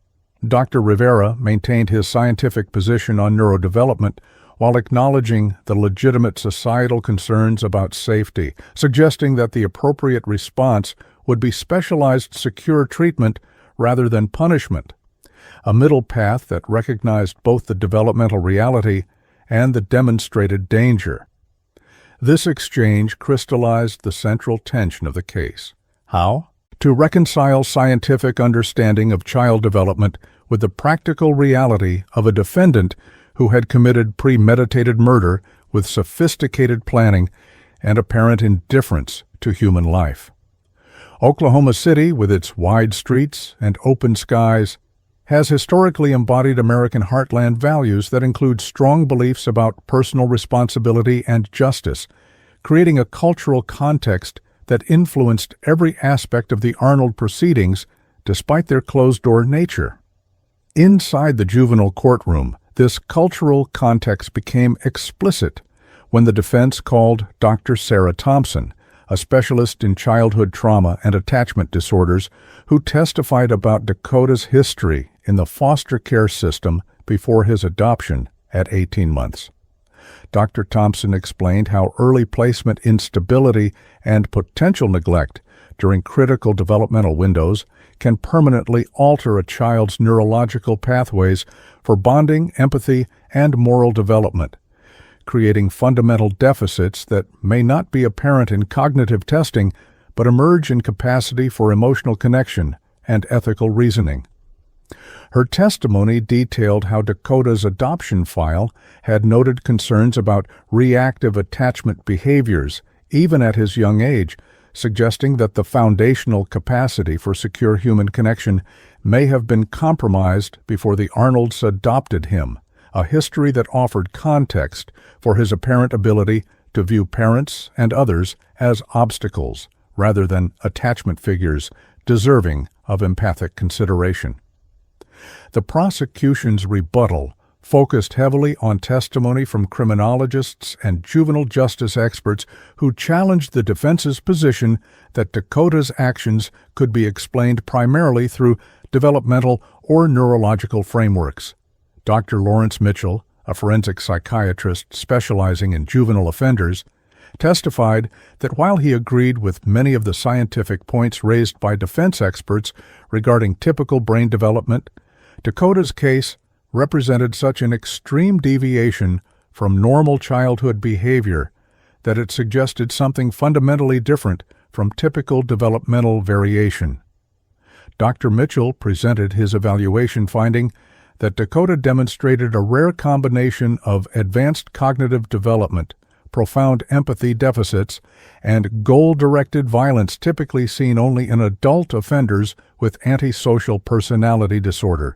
Dr. Rivera maintained his scientific position on neurodevelopment while acknowledging the legitimate societal concerns about safety, suggesting that the appropriate response would be specialized secure treatment rather than punishment, a middle path that recognized both the developmental reality and the demonstrated danger. This exchange crystallized the central tension of the case. How? To reconcile scientific understanding of child development with the practical reality of a defendant who had committed premeditated murder with sophisticated planning and apparent indifference to human life. Oklahoma City, with its wide streets and open skies, has historically embodied American heartland values that include strong beliefs about personal responsibility and justice, creating a cultural context that influenced every aspect of the Arnold proceedings despite their closed-door nature. Inside the juvenile courtroom, this cultural context became explicit when the defense called Dr. Sarah Thompson, a specialist in childhood trauma and attachment disorders, who testified about Dakota's history in the foster care system before his adoption at 18 months. Dr. Thompson explained how early placement instability and potential neglect during critical developmental windows can permanently alter a child's neurological pathways for bonding, empathy, and moral development, creating fundamental deficits that may not be apparent in cognitive testing but emerge in capacity for emotional connection and ethical reasoning. Her testimony detailed how Dakota's adoption file had noted concerns about reactive attachment behaviors, even at his young age, suggesting that the foundational capacity for secure human connection may have been compromised before the Arnolds adopted him, a history that offered context for his apparent ability to view parents and others as obstacles rather than attachment figures deserving of empathic consideration. The prosecution's rebuttal focused heavily on testimony from criminologists and juvenile justice experts who challenged the defense's position that Dakota's actions could be explained primarily through developmental or neurological frameworks. Dr. Lawrence Mitchell, a forensic psychiatrist specializing in juvenile offenders, testified that while he agreed with many of the scientific points raised by defense experts regarding typical brain development, Dakota's case represented such an extreme deviation from normal childhood behavior that it suggested something fundamentally different from typical developmental variation. Dr. Mitchell presented his evaluation finding that Dakota demonstrated a rare combination of advanced cognitive development, profound empathy deficits, and goal-directed violence typically seen only in adult offenders with antisocial personality disorder,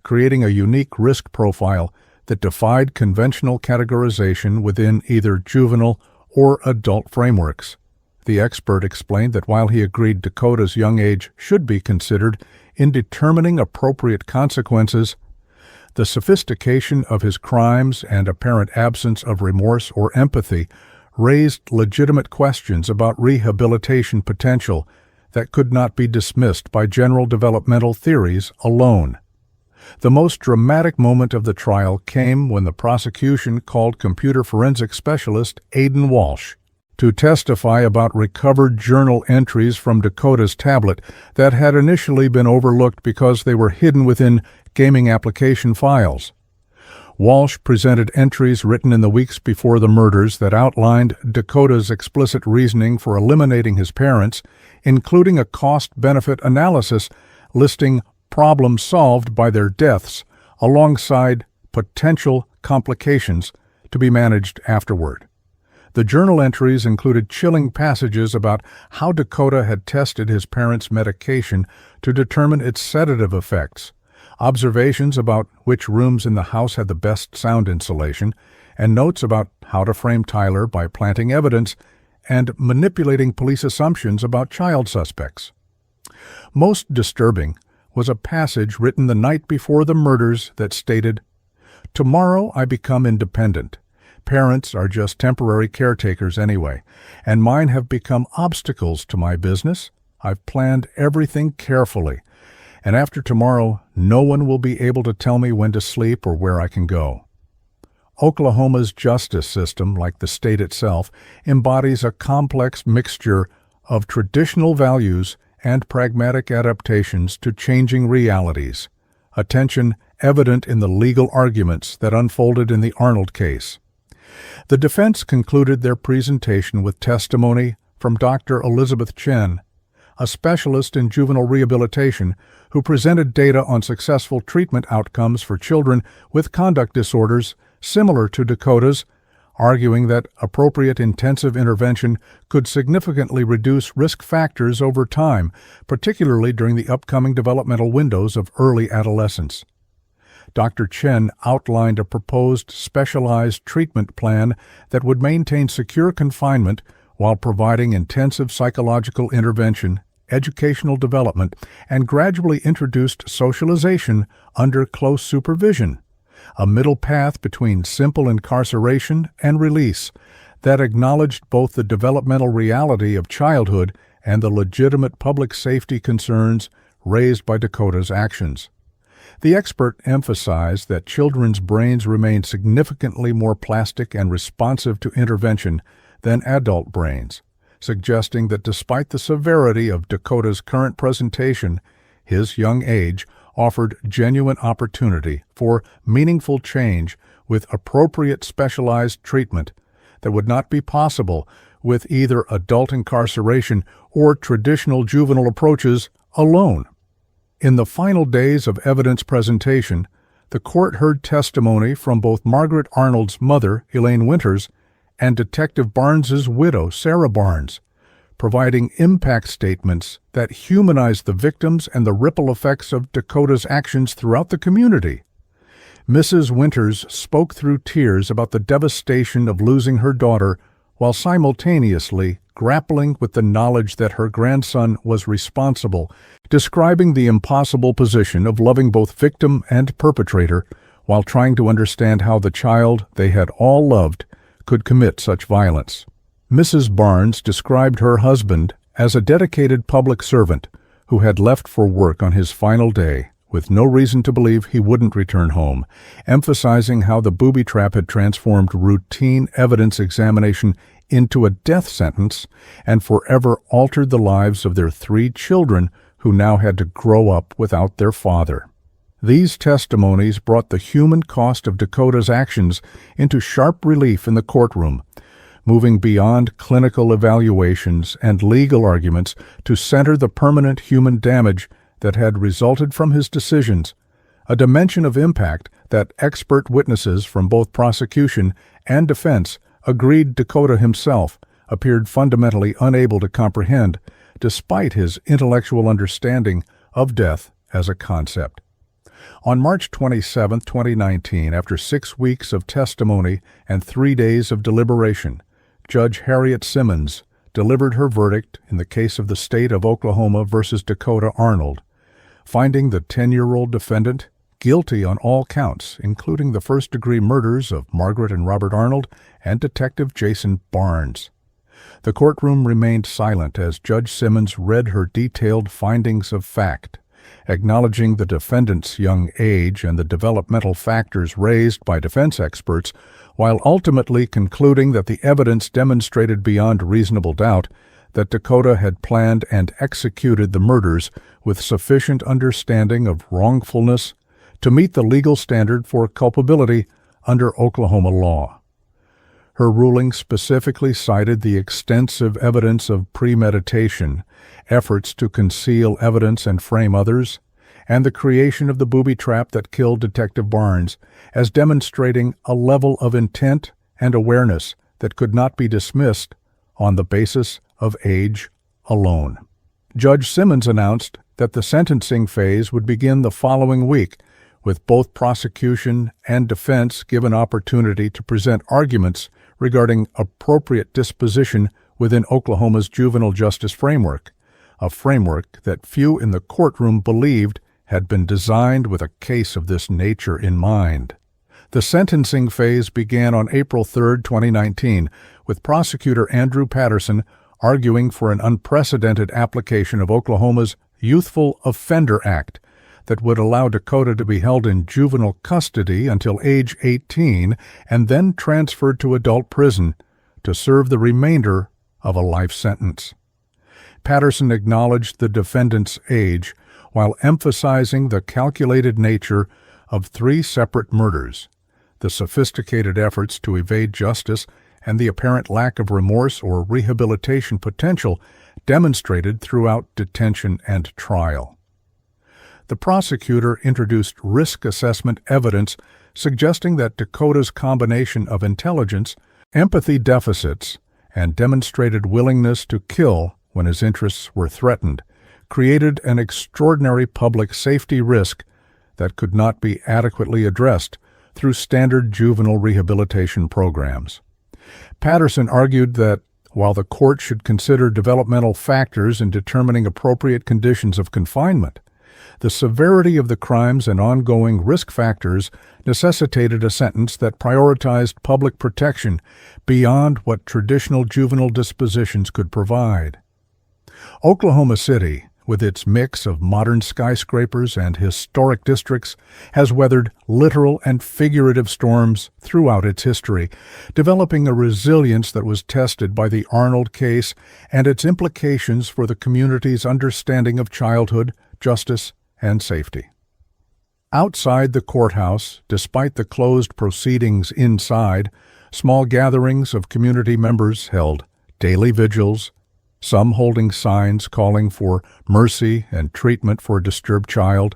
creating a unique risk profile that defied conventional categorization within either juvenile or adult frameworks. The expert explained that while he agreed Dakota's young age should be considered in determining appropriate consequences, the sophistication of his crimes and apparent absence of remorse or empathy raised legitimate questions about rehabilitation potential that could not be dismissed by general developmental theories alone. The most dramatic moment of the trial came when the prosecution called computer forensic specialist Aidan Walsh to testify about recovered journal entries from Dakota's tablet that had initially been overlooked because they were hidden within gaming application files. Walsh presented entries written in the weeks before the murders that outlined Dakota's explicit reasoning for eliminating his parents, including a cost-benefit analysis listing problems solved by their deaths alongside potential complications to be managed afterward. The journal entries included chilling passages about how Dakota had tested his parents' medication to determine its sedative effects, observations about which rooms in the house had the best sound insulation, and notes about how to frame Tyler by planting evidence and manipulating police assumptions about child suspects. Most disturbing was a passage written the night before the murders that stated, "Tomorrow I become independent. Parents are just temporary caretakers anyway, and mine have become obstacles to my business. I've planned everything carefully, and after tomorrow, no one will be able to tell me when to sleep or where I can go." Oklahoma's justice system, like the state itself, embodies a complex mixture of traditional values and pragmatic adaptations to changing realities, a tension evident in the legal arguments that unfolded in the Arnold case. The defense concluded their presentation with testimony from Dr. Elizabeth Chen, a specialist in juvenile rehabilitation who presented data on successful treatment outcomes for children with conduct disorders similar to Dakota's, arguing that appropriate intensive intervention could significantly reduce risk factors over time, particularly during the upcoming developmental windows of early adolescence. Dr. Chen outlined a proposed specialized treatment plan that would maintain secure confinement while providing intensive psychological intervention, educational development, and gradually introduced socialization under close supervision, a middle path between simple incarceration and release that acknowledged both the developmental reality of childhood and the legitimate public safety concerns raised by Dakota's actions. The expert emphasized that children's brains remain significantly more plastic and responsive to intervention than adult brains, suggesting that despite the severity of Dakota's current presentation, his young age offered genuine opportunity for meaningful change with appropriate specialized treatment that would not be possible with either adult incarceration or traditional juvenile approaches alone. In the final days of evidence presentation, the court heard testimony from both Margaret Arnold's mother, Elaine Winters, and Detective Barnes's widow, Sarah Barnes, providing impact statements that humanized the victims and the ripple effects of Dakota's actions throughout the community. Mrs. Winters spoke through tears about the devastation of losing her daughter while simultaneously grappling with the knowledge that her grandson was responsible, describing the impossible position of loving both victim and perpetrator while trying to understand how the child they had all loved could commit such violence. Mrs. Barnes described her husband as a dedicated public servant who had left for work on his final day with no reason to believe he wouldn't return home, emphasizing how the booby trap had transformed routine evidence examination into a death sentence and forever altered the lives of their 3 children who now had to grow up without their father. These testimonies brought the human cost of Dakota's actions into sharp relief in the courtroom, moving beyond clinical evaluations and legal arguments to center the permanent human damage that had resulted from his decisions, a dimension of impact that expert witnesses from both prosecution and defense agreed Dakota himself appeared fundamentally unable to comprehend, despite his intellectual understanding of death as a concept. On March 27, 2019, after 6 weeks of testimony and 3 days of deliberation, Judge Harriet Simmons delivered her verdict in the case of the state of Oklahoma versus Dakota Arnold, finding the 10-year-old defendant guilty on all counts, including the first-degree murders of Margaret and Robert Arnold and Detective Jason Barnes. The courtroom remained silent as Judge Simmons read her detailed findings of fact, acknowledging the defendant's young age and the developmental factors raised by defense experts, while ultimately concluding that the evidence demonstrated beyond reasonable doubt that Dakota had planned and executed the murders with sufficient understanding of wrongfulness to meet the legal standard for culpability under Oklahoma law. Her ruling specifically cited the extensive evidence of premeditation, efforts to conceal evidence and frame others, and the creation of the booby trap that killed Detective Barnes as demonstrating a level of intent and awareness that could not be dismissed on the basis of age alone. Judge Simmons announced that the sentencing phase would begin the following week, with both prosecution and defense given opportunity to present arguments regarding appropriate disposition within Oklahoma's juvenile justice framework, a framework that few in the courtroom believed had been designed with a case of this nature in mind. The sentencing phase began on April 3, 2019, with prosecutor Andrew Patterson arguing for an unprecedented application of Oklahoma's Youthful Offender Act that would allow Dakota to be held in juvenile custody until age 18 and then transferred to adult prison to serve the remainder of a life sentence. Patterson acknowledged the defendant's age while emphasizing the calculated nature of 3 separate murders, the sophisticated efforts to evade justice, and the apparent lack of remorse or rehabilitation potential demonstrated throughout detention and trial. The prosecutor introduced risk assessment evidence suggesting that Dakota's combination of intelligence, empathy deficits, and demonstrated willingness to kill when his interests were threatened created an extraordinary public safety risk that could not be adequately addressed through standard juvenile rehabilitation programs. Patterson argued that while the court should consider developmental factors in determining appropriate conditions of confinement, the severity of the crimes and ongoing risk factors necessitated a sentence that prioritized public protection beyond what traditional juvenile dispositions could provide. Oklahoma City, with its mix of modern skyscrapers and historic districts, has weathered literal and figurative storms throughout its history, developing a resilience that was tested by the Arnold case and its implications for the community's understanding of childhood, justice, and safety. Outside the courthouse, despite the closed proceedings inside, small gatherings of community members held daily vigils, some holding signs calling for mercy and treatment for a disturbed child,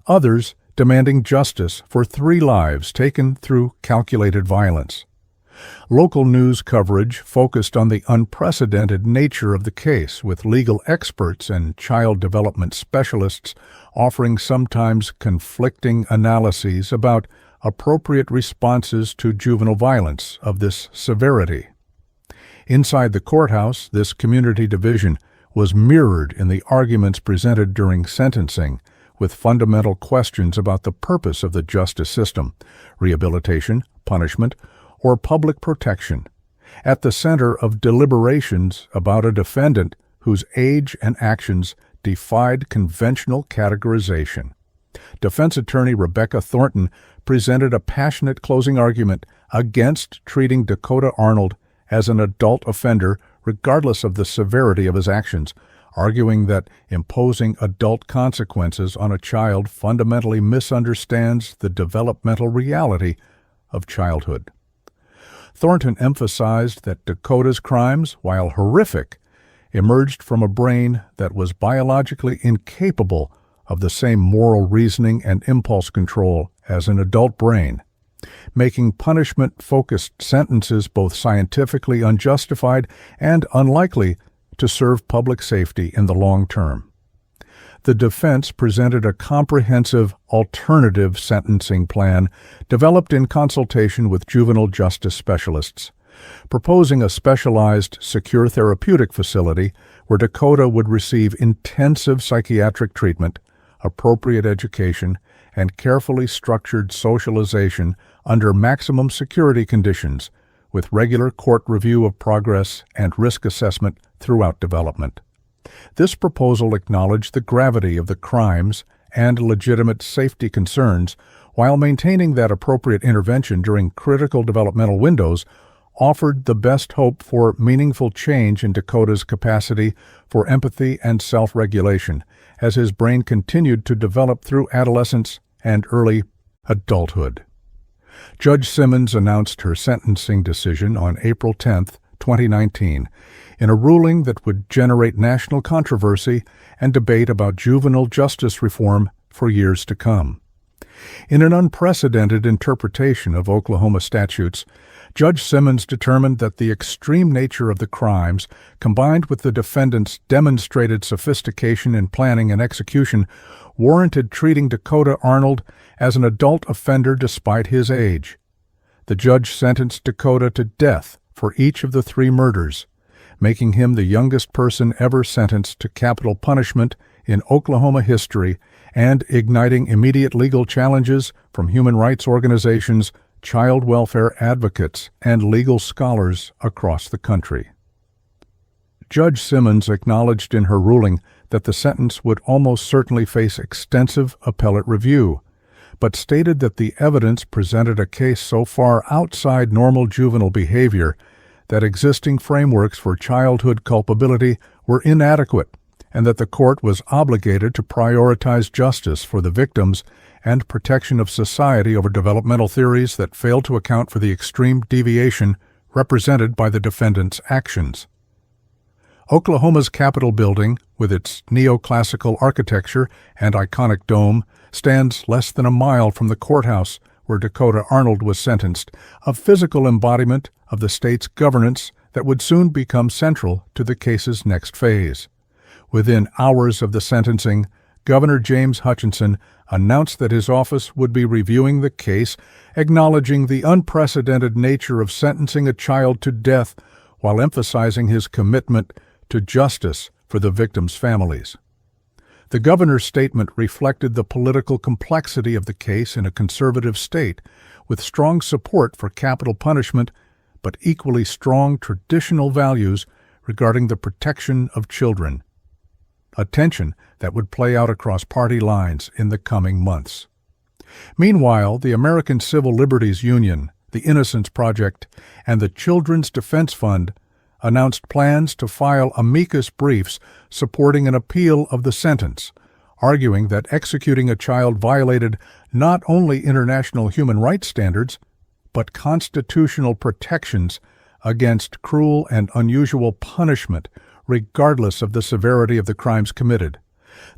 others demanding justice for 3 lives taken through calculated violence. Local news coverage focused on the unprecedented nature of the case, with legal experts and child development specialists offering sometimes conflicting analyses about appropriate responses to juvenile violence of this severity. Inside the courthouse, this community division was mirrored in the arguments presented during sentencing, with fundamental questions about the purpose of the justice system, rehabilitation, punishment, or public protection, at the center of deliberations about a defendant whose age and actions defied conventional categorization. Defense attorney Rebecca Thornton presented a passionate closing argument against treating Dakota Arnold as an adult offender regardless of the severity of his actions, arguing that imposing adult consequences on a child fundamentally misunderstands the developmental reality of childhood. Thornton emphasized that Dakota's crimes, while horrific, emerged from a brain that was biologically incapable of the same moral reasoning and impulse control as an adult brain. making punishment-focused sentences both scientifically unjustified and unlikely to serve public safety in the long term. The defense presented a comprehensive alternative sentencing plan developed in consultation with juvenile justice specialists, proposing a specialized secure therapeutic facility where Dakota would receive intensive psychiatric treatment, appropriate education, and carefully structured socialization under maximum security conditions, with regular court review of progress and risk assessment throughout development. This proposal acknowledged the gravity of the crimes and legitimate safety concerns while maintaining that appropriate intervention during critical developmental windows offered the best hope for meaningful change in Dakota's capacity for empathy and self-regulation as his brain continued to develop through adolescence and early adulthood. Judge Simmons announced her sentencing decision on April 10, 2019, in a ruling that would generate national controversy and debate about juvenile justice reform for years to come. In an unprecedented interpretation of Oklahoma statutes, Judge Simmons determined that the extreme nature of the crimes, combined with the defendant's demonstrated sophistication in planning and execution, warranted treating Dakota Arnold as an adult offender despite his age. The judge sentenced Dakota to death for each of the 3 murders, making him the youngest person ever sentenced to capital punishment in Oklahoma history and igniting immediate legal challenges from human rights organizations, child welfare advocates, and legal scholars across the country. Judge Simmons acknowledged in her ruling that the sentence would almost certainly face extensive appellate review, but stated that the evidence presented a case so far outside normal juvenile behavior that existing frameworks for childhood culpability were inadequate, and that the court was obligated to prioritize justice for the victims and protection of society over developmental theories that failed to account for the extreme deviation represented by the defendant's actions. Oklahoma's Capitol building, with its neoclassical architecture and iconic dome, stands less than a mile from the courthouse where Dakota Arnold was sentenced, a physical embodiment of the state's governance that would soon become central to the case's next phase. Within hours of the sentencing, Governor James Hutchinson announced that his office would be reviewing the case, acknowledging the unprecedented nature of sentencing a child to death while emphasizing his commitment to justice for the victims' families. The governor's statement reflected the political complexity of the case in a conservative state, with strong support for capital punishment, but equally strong traditional values regarding the protection of children, a tension that would play out across party lines in the coming months. Meanwhile, the American Civil Liberties Union, the Innocence Project, and the Children's Defense Fund announced plans to file amicus briefs supporting an appeal of the sentence, arguing that executing a child violated not only international human rights standards, but constitutional protections against cruel and unusual punishment, regardless of the severity of the crimes committed.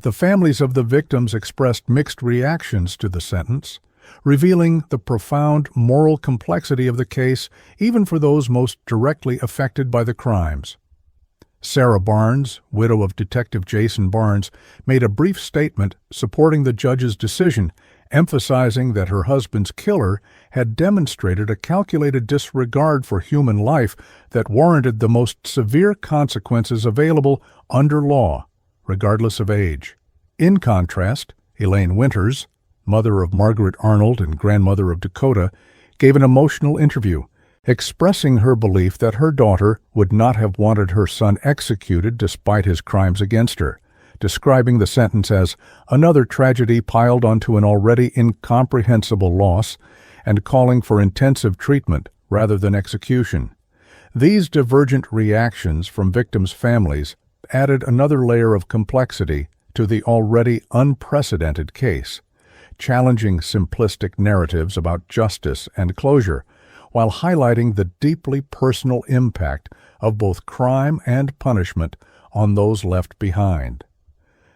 The families of the victims expressed mixed reactions to the sentence, revealing the profound moral complexity of the case even for those most directly affected by the crimes. Sarah Barnes, widow of Detective Jason Barnes, made a brief statement supporting the judge's decision, emphasizing that her husband's killer had demonstrated a calculated disregard for human life that warranted the most severe consequences available under law, regardless of age. In contrast, Elaine Winters, mother of Margaret Arnold and grandmother of Dakota, gave an emotional interview, expressing her belief that her daughter would not have wanted her son executed despite his crimes against her, describing the sentence as another tragedy piled onto an already incomprehensible loss, and calling for intensive treatment rather than execution. These divergent reactions from victims' families added another layer of complexity to the already unprecedented case, challenging simplistic narratives about justice and closure, while highlighting the deeply personal impact of both crime and punishment on those left behind.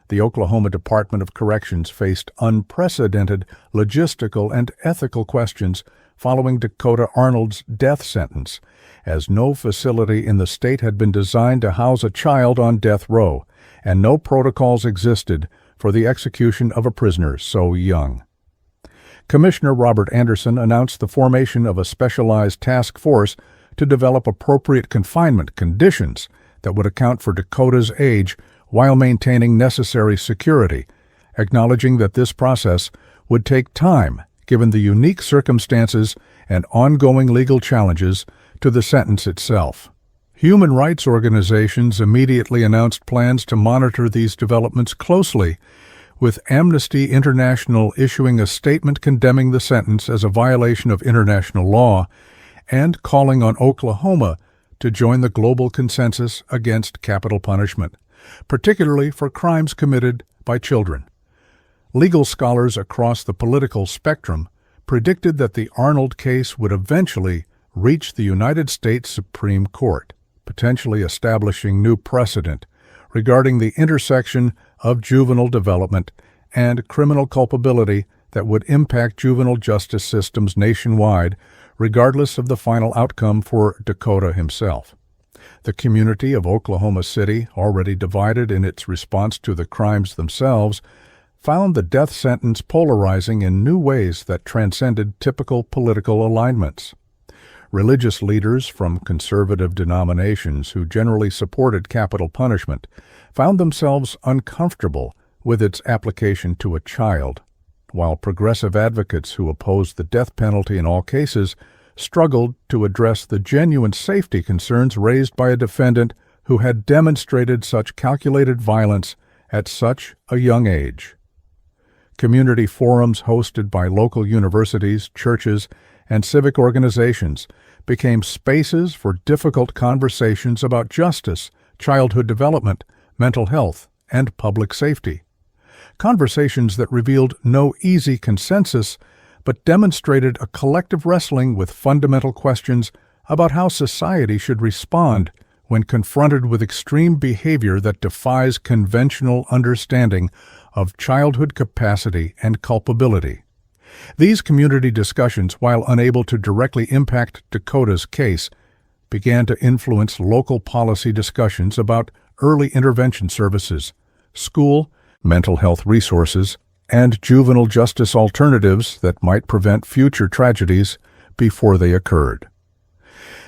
The Oklahoma Department of Corrections faced unprecedented logistical and ethical questions following Dakota Arnold's death sentence, as no facility in the state had been designed to house a child on death row, and no protocols existed for the execution of a prisoner so young. Commissioner Robert Anderson announced the formation of a specialized task force to develop appropriate confinement conditions that would account for Dakota's age while maintaining necessary security, acknowledging that this process would take time given the unique circumstances and ongoing legal challenges to the sentence itself. Human rights organizations immediately announced plans to monitor these developments closely, with Amnesty International issuing a statement condemning the sentence as a violation of international law and calling on Oklahoma to join the global consensus against capital punishment, particularly for crimes committed by children. Legal scholars across the political spectrum predicted that the Arnold case would eventually reach the United States Supreme Court, potentially establishing new precedent regarding the intersection of juvenile development and criminal culpability that would impact juvenile justice systems nationwide, regardless of the final outcome for Dakota himself. The community of Oklahoma City, already divided in its response to the crimes themselves, found the death sentence polarizing in new ways that transcended typical political alignments. Religious leaders from conservative denominations who generally supported capital punishment found themselves uncomfortable with its application to a child, while progressive advocates who opposed the death penalty in all cases struggled to address the genuine safety concerns raised by a defendant who had demonstrated such calculated violence at such a young age. Community forums hosted by local universities, churches, and civic organizations became spaces for difficult conversations about justice, childhood development, mental health, and public safety. Conversations that revealed no easy consensus, but demonstrated a collective wrestling with fundamental questions about how society should respond when confronted with extreme behavior that defies conventional understanding of childhood capacity and culpability. These community discussions, while unable to directly impact Dakota's case, began to influence local policy discussions about early intervention services, school, mental health resources, and juvenile justice alternatives that might prevent future tragedies before they occurred.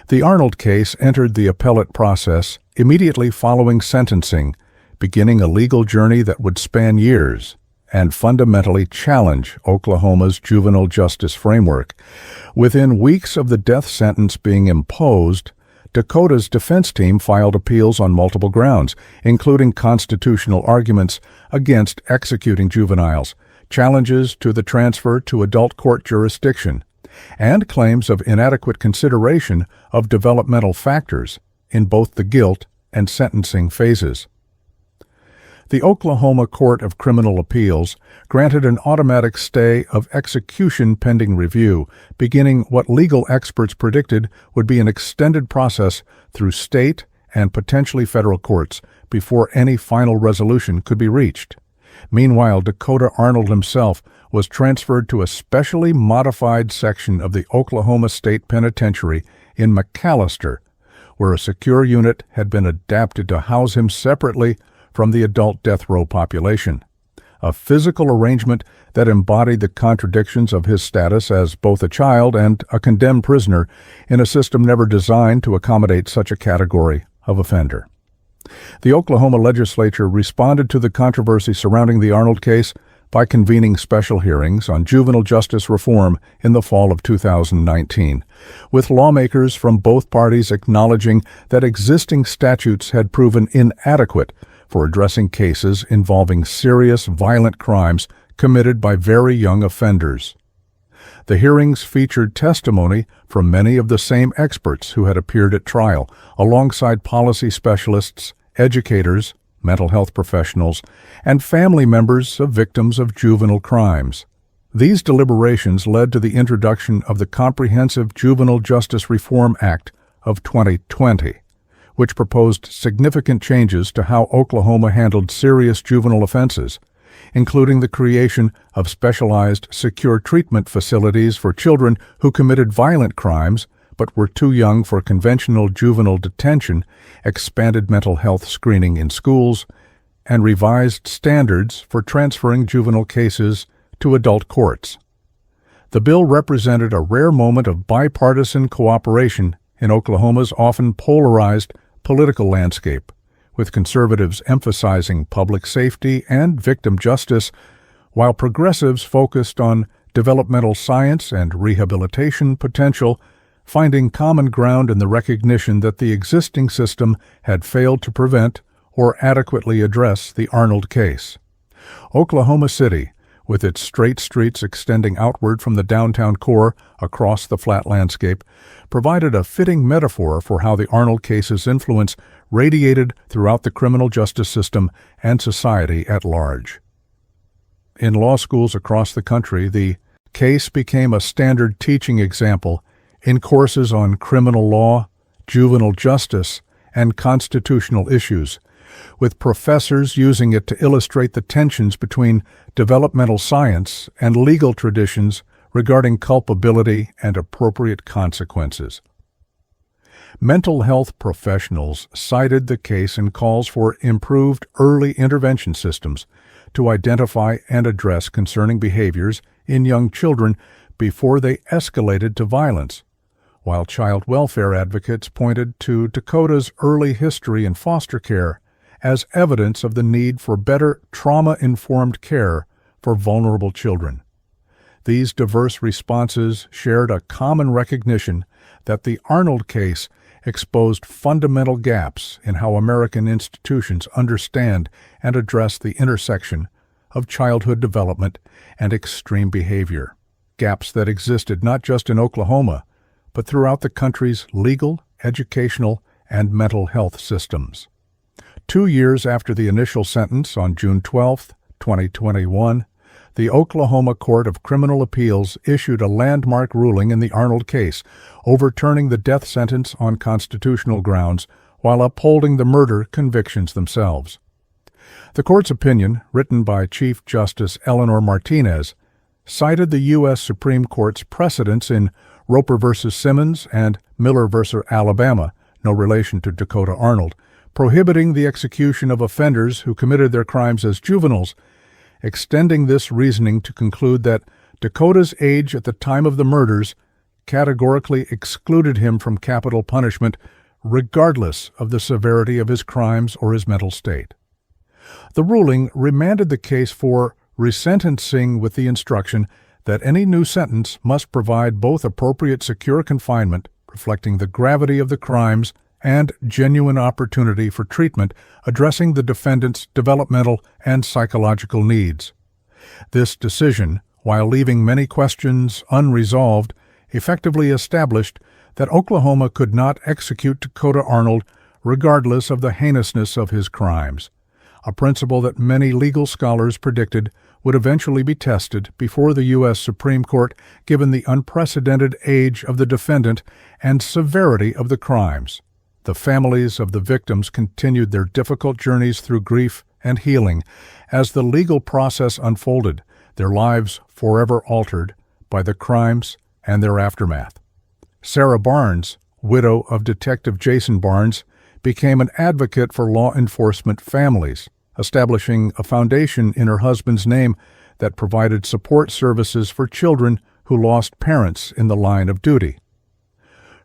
The Arnold case entered the appellate process immediately following sentencing, beginning a legal journey that would span years and fundamentally challenge Oklahoma's juvenile justice framework. Within weeks of the death sentence being imposed, Dakota's defense team filed appeals on multiple grounds, including constitutional arguments against executing juveniles, challenges to the transfer to adult court jurisdiction, and claims of inadequate consideration of developmental factors in both the guilt and sentencing phases. The Oklahoma Court of Criminal Appeals granted an automatic stay of execution pending review, beginning what legal experts predicted would be an extended process through state and potentially federal courts before any final resolution could be reached. Meanwhile, Dakota Arnold himself was transferred to a specially modified section of the Oklahoma State Penitentiary in McAllister, where a secure unit had been adapted to house him separately from the adult death row population, a physical arrangement that embodied the contradictions of his status as both a child and a condemned prisoner in a system never designed to accommodate such a category of offender. The Oklahoma legislature responded to the controversy surrounding the Arnold case by convening special hearings on juvenile justice reform in the fall of 2019, with lawmakers from both parties acknowledging that existing statutes had proven inadequate for addressing cases involving serious violent crimes committed by very young offenders. The hearings featured testimony from many of the same experts who had appeared at trial, alongside policy specialists, educators, mental health professionals, and family members of victims of juvenile crimes. These deliberations led to the introduction of the Comprehensive Juvenile Justice Reform Act of 2020, which proposed significant changes to how Oklahoma handled serious juvenile offenses, including the creation of specialized secure treatment facilities for children who committed violent crimes but were too young for conventional juvenile detention, expanded mental health screening in schools, and revised standards for transferring juvenile cases to adult courts. The bill represented a rare moment of bipartisan cooperation in Oklahoma's often polarized political landscape, with conservatives emphasizing public safety and victim justice, while progressives focused on developmental science and rehabilitation potential, finding common ground in the recognition that the existing system had failed to prevent or adequately address the Arnold case. Oklahoma City, with its straight streets extending outward from the downtown core across the flat landscape, provided a fitting metaphor for how the Arnold case's influence radiated throughout the criminal justice system and society at large. In law schools across the country, the case became a standard teaching example in courses on criminal law, juvenile justice, and constitutional issues, with professors using it to illustrate the tensions between developmental science and legal traditions regarding culpability and appropriate consequences. Mental health professionals cited the case in calls for improved early intervention systems to identify and address concerning behaviors in young children before they escalated to violence, while child welfare advocates pointed to Dakota's early history in foster care as evidence of the need for better trauma-informed care for vulnerable children. These diverse responses shared a common recognition that the Arnold case exposed fundamental gaps in how American institutions understand and address the intersection of childhood development and extreme behavior, gaps that existed not just in Oklahoma, but throughout the country's legal, educational, and mental health systems. 2 years after the initial sentence on June 12, 2021, the Oklahoma Court of Criminal Appeals issued a landmark ruling in the Arnold case, overturning the death sentence on constitutional grounds while upholding the murder convictions themselves. The court's opinion, written by Chief Justice Eleanor Martinez, cited the U.S. Supreme Court's precedents in Roper v. Simmons and Miller v. Alabama, no relation to Dakota Arnold, prohibiting the execution of offenders who committed their crimes as juveniles, extending this reasoning to conclude that Dakota's age at the time of the murders categorically excluded him from capital punishment regardless of the severity of his crimes or his mental state. The ruling remanded the case for resentencing with the instruction that any new sentence must provide both appropriate secure confinement, reflecting the gravity of the crimes, and genuine opportunity for treatment addressing the defendant's developmental and psychological needs. This decision, while leaving many questions unresolved, effectively established that Oklahoma could not execute Dakota Arnold regardless of the heinousness of his crimes, a principle that many legal scholars predicted would eventually be tested before the U.S. Supreme Court given the unprecedented age of the defendant and severity of the crimes. The families of the victims continued their difficult journeys through grief and healing as the legal process unfolded, their lives forever altered by the crimes and their aftermath. Sarah Barnes, widow of Detective Jason Barnes, became an advocate for law enforcement families, establishing a foundation in her husband's name that provided support services for children who lost parents in the line of duty.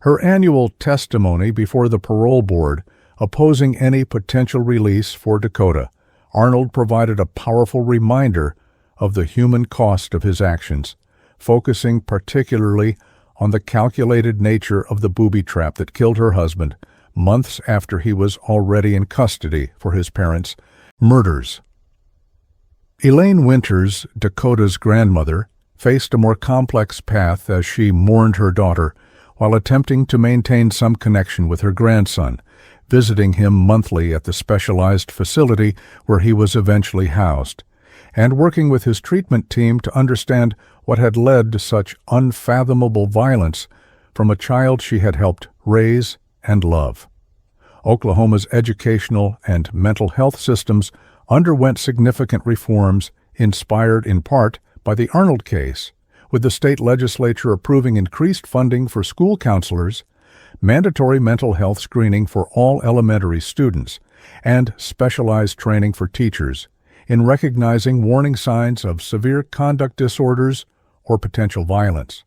Her annual testimony before the parole board, opposing any potential release for Dakota, Arnold provided a powerful reminder of the human cost of his actions, focusing particularly on the calculated nature of the booby trap that killed her husband months after he was already in custody for his parents' murders. Elaine Winters, Dakota's grandmother, faced a more complex path as she mourned her daughter while attempting to maintain some connection with her grandson, visiting him monthly at the specialized facility where he was eventually housed, and working with his treatment team to understand what had led to such unfathomable violence from a child she had helped raise and love. Oklahoma's educational and mental health systems underwent significant reforms inspired in part by the Arnold case, with the state legislature approving increased funding for school counselors, mandatory mental health screening for all elementary students, and specialized training for teachers in recognizing warning signs of severe conduct disorders or potential violence.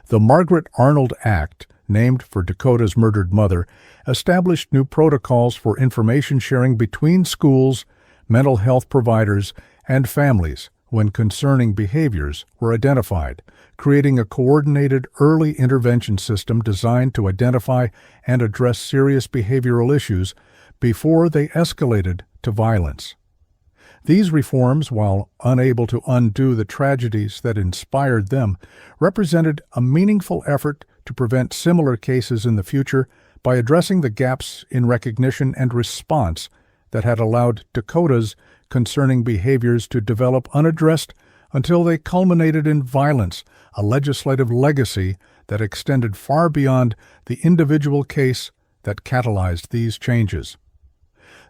The Margaret Arnold Act, named for Dakota's murdered mother, established new protocols for information sharing between schools, mental health providers, and families when concerning behaviors were identified, creating a coordinated early intervention system designed to identify and address serious behavioral issues before they escalated to violence. These reforms, while unable to undo the tragedies that inspired them, represented a meaningful effort to prevent similar cases in the future by addressing the gaps in recognition and response that had allowed Dakota's concerning behaviors to develop unaddressed until they culminated in violence, a legislative legacy that extended far beyond the individual case that catalyzed these changes.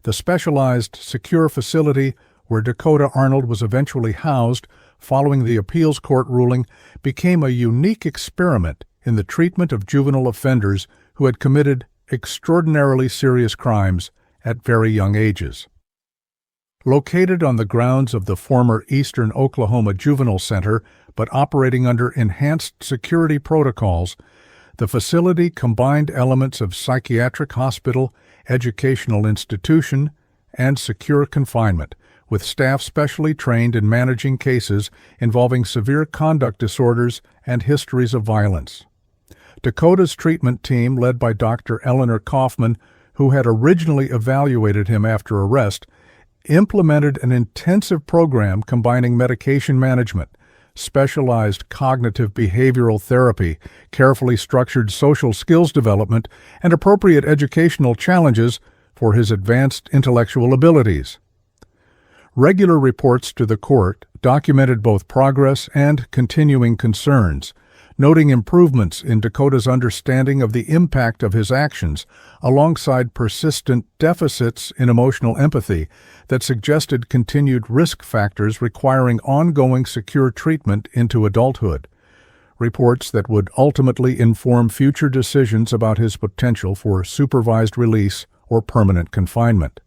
The specialized, secure facility where Dakota Arnold was eventually housed following the appeals court ruling became a unique experiment in the treatment of juvenile offenders who had committed extraordinarily serious crimes at very young ages. Located on the grounds of the former Eastern Oklahoma Juvenile Center, but operating under enhanced security protocols, the facility combined elements of psychiatric hospital, educational institution, and secure confinement, with staff specially trained in managing cases involving severe conduct disorders and histories of violence. Dakota's treatment team, led by Dr. Eleanor Kaufman, who had originally evaluated him after arrest, implemented an intensive program combining medication management, specialized cognitive behavioral therapy, carefully structured social skills development, and appropriate educational challenges for his advanced intellectual abilities. Regular reports to the court documented both progress and continuing concerns, noting improvements in Dakota's understanding of the impact of his actions, alongside persistent deficits in emotional empathy that suggested continued risk factors requiring ongoing secure treatment into adulthood, reports that would ultimately inform future decisions about his potential for supervised release or permanent confinement.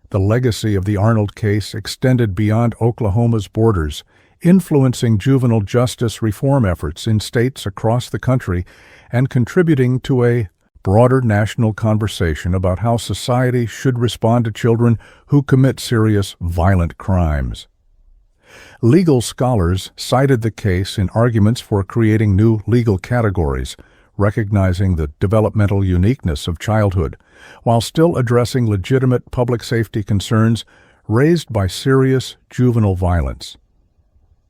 The legacy of the Arnold case extended beyond Oklahoma's borders, influencing juvenile justice reform efforts in states across the country and contributing to a broader national conversation about how society should respond to children who commit serious, violent crimes. Legal scholars cited the case in arguments for creating new legal categories, recognizing the developmental uniqueness of childhood, while still addressing legitimate public safety concerns raised by serious juvenile violence.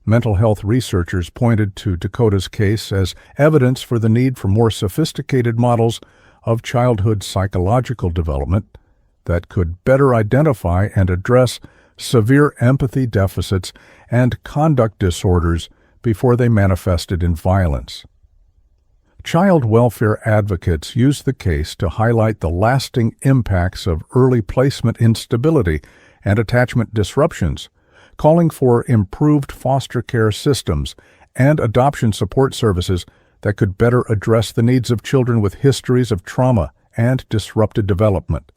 Mental health researchers pointed to Dakota's case as evidence for the need for more sophisticated models of childhood psychological development that could better identify and address severe empathy deficits and conduct disorders before they manifested in violence. Child welfare advocates used the case to highlight the lasting impacts of early placement instability and attachment disruptions, calling for improved foster care systems and adoption support services that could better address the needs of children with histories of trauma and disrupted development.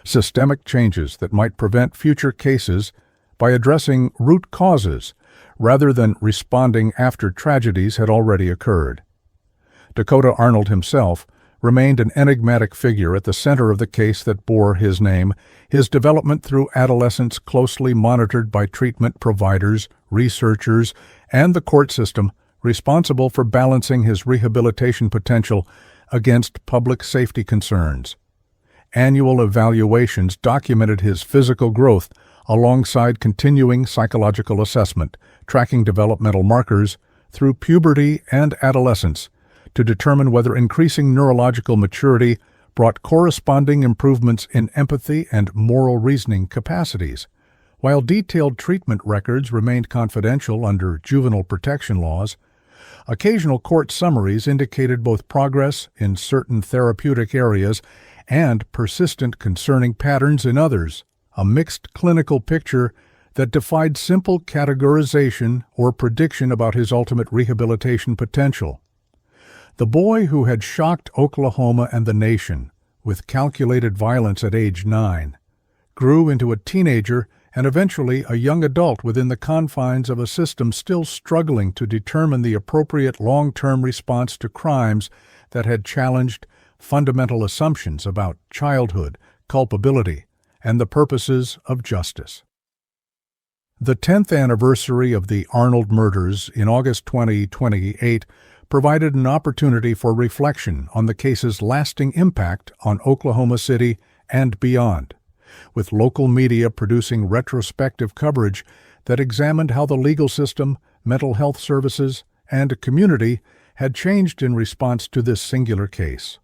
Systemic changes that might prevent future cases by addressing root causes rather than responding after tragedies had already occurred. Dakota Arnold himself remained an enigmatic figure at the center of the case that bore his name, his development through adolescence closely monitored by treatment providers, researchers, and the court system responsible for balancing his rehabilitation potential against public safety concerns. Annual evaluations documented his physical growth alongside continuing psychological assessment, tracking developmental markers through puberty and adolescence to determine whether increasing neurological maturity brought corresponding improvements in empathy and moral reasoning capacities. While detailed treatment records remained confidential under juvenile protection laws, occasional court summaries indicated both progress in certain therapeutic areas and persistent concerning patterns in others, a mixed clinical picture that defied simple categorization or prediction about his ultimate rehabilitation potential. The boy who had shocked Oklahoma and the nation with calculated violence at age 9 grew into a teenager and eventually a young adult within the confines of a system still struggling to determine the appropriate long-term response to crimes that had challenged fundamental assumptions about childhood, culpability, and the purposes of justice. The 10th anniversary of the Arnold murders in August 2028 provided an opportunity for reflection on the case's lasting impact on Oklahoma City and beyond, with local media producing retrospective coverage that examined how the legal system, mental health services, and community had changed in response to this singular case.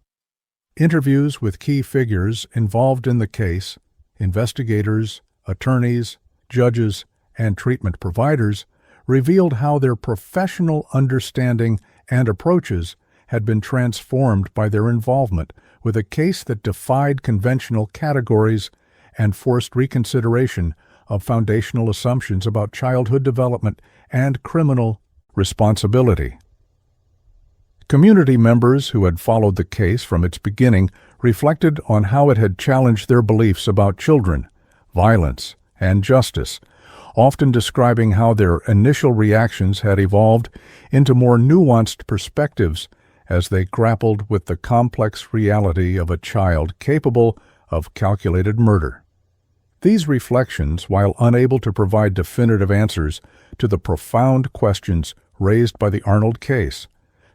Interviews with key figures involved in the case, investigators, attorneys, judges, and treatment providers, revealed how their professional understanding and approaches had been transformed by their involvement with a case that defied conventional categories and forced reconsideration of foundational assumptions about childhood development and criminal responsibility. Community members who had followed the case from its beginning reflected on how it had challenged their beliefs about children, violence, and justice, often describing how their initial reactions had evolved into more nuanced perspectives as they grappled with the complex reality of a child capable of calculated murder. These reflections, while unable to provide definitive answers to the profound questions raised by the Arnold case,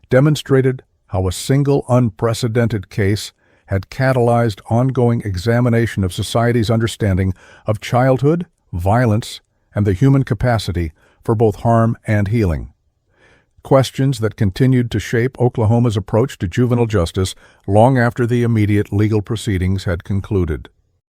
demonstrated how a single unprecedented case had catalyzed ongoing examination of society's understanding of childhood, violence, and the human capacity for both harm and healing. Questions that continued to shape Oklahoma's approach to juvenile justice long after the immediate legal proceedings had concluded.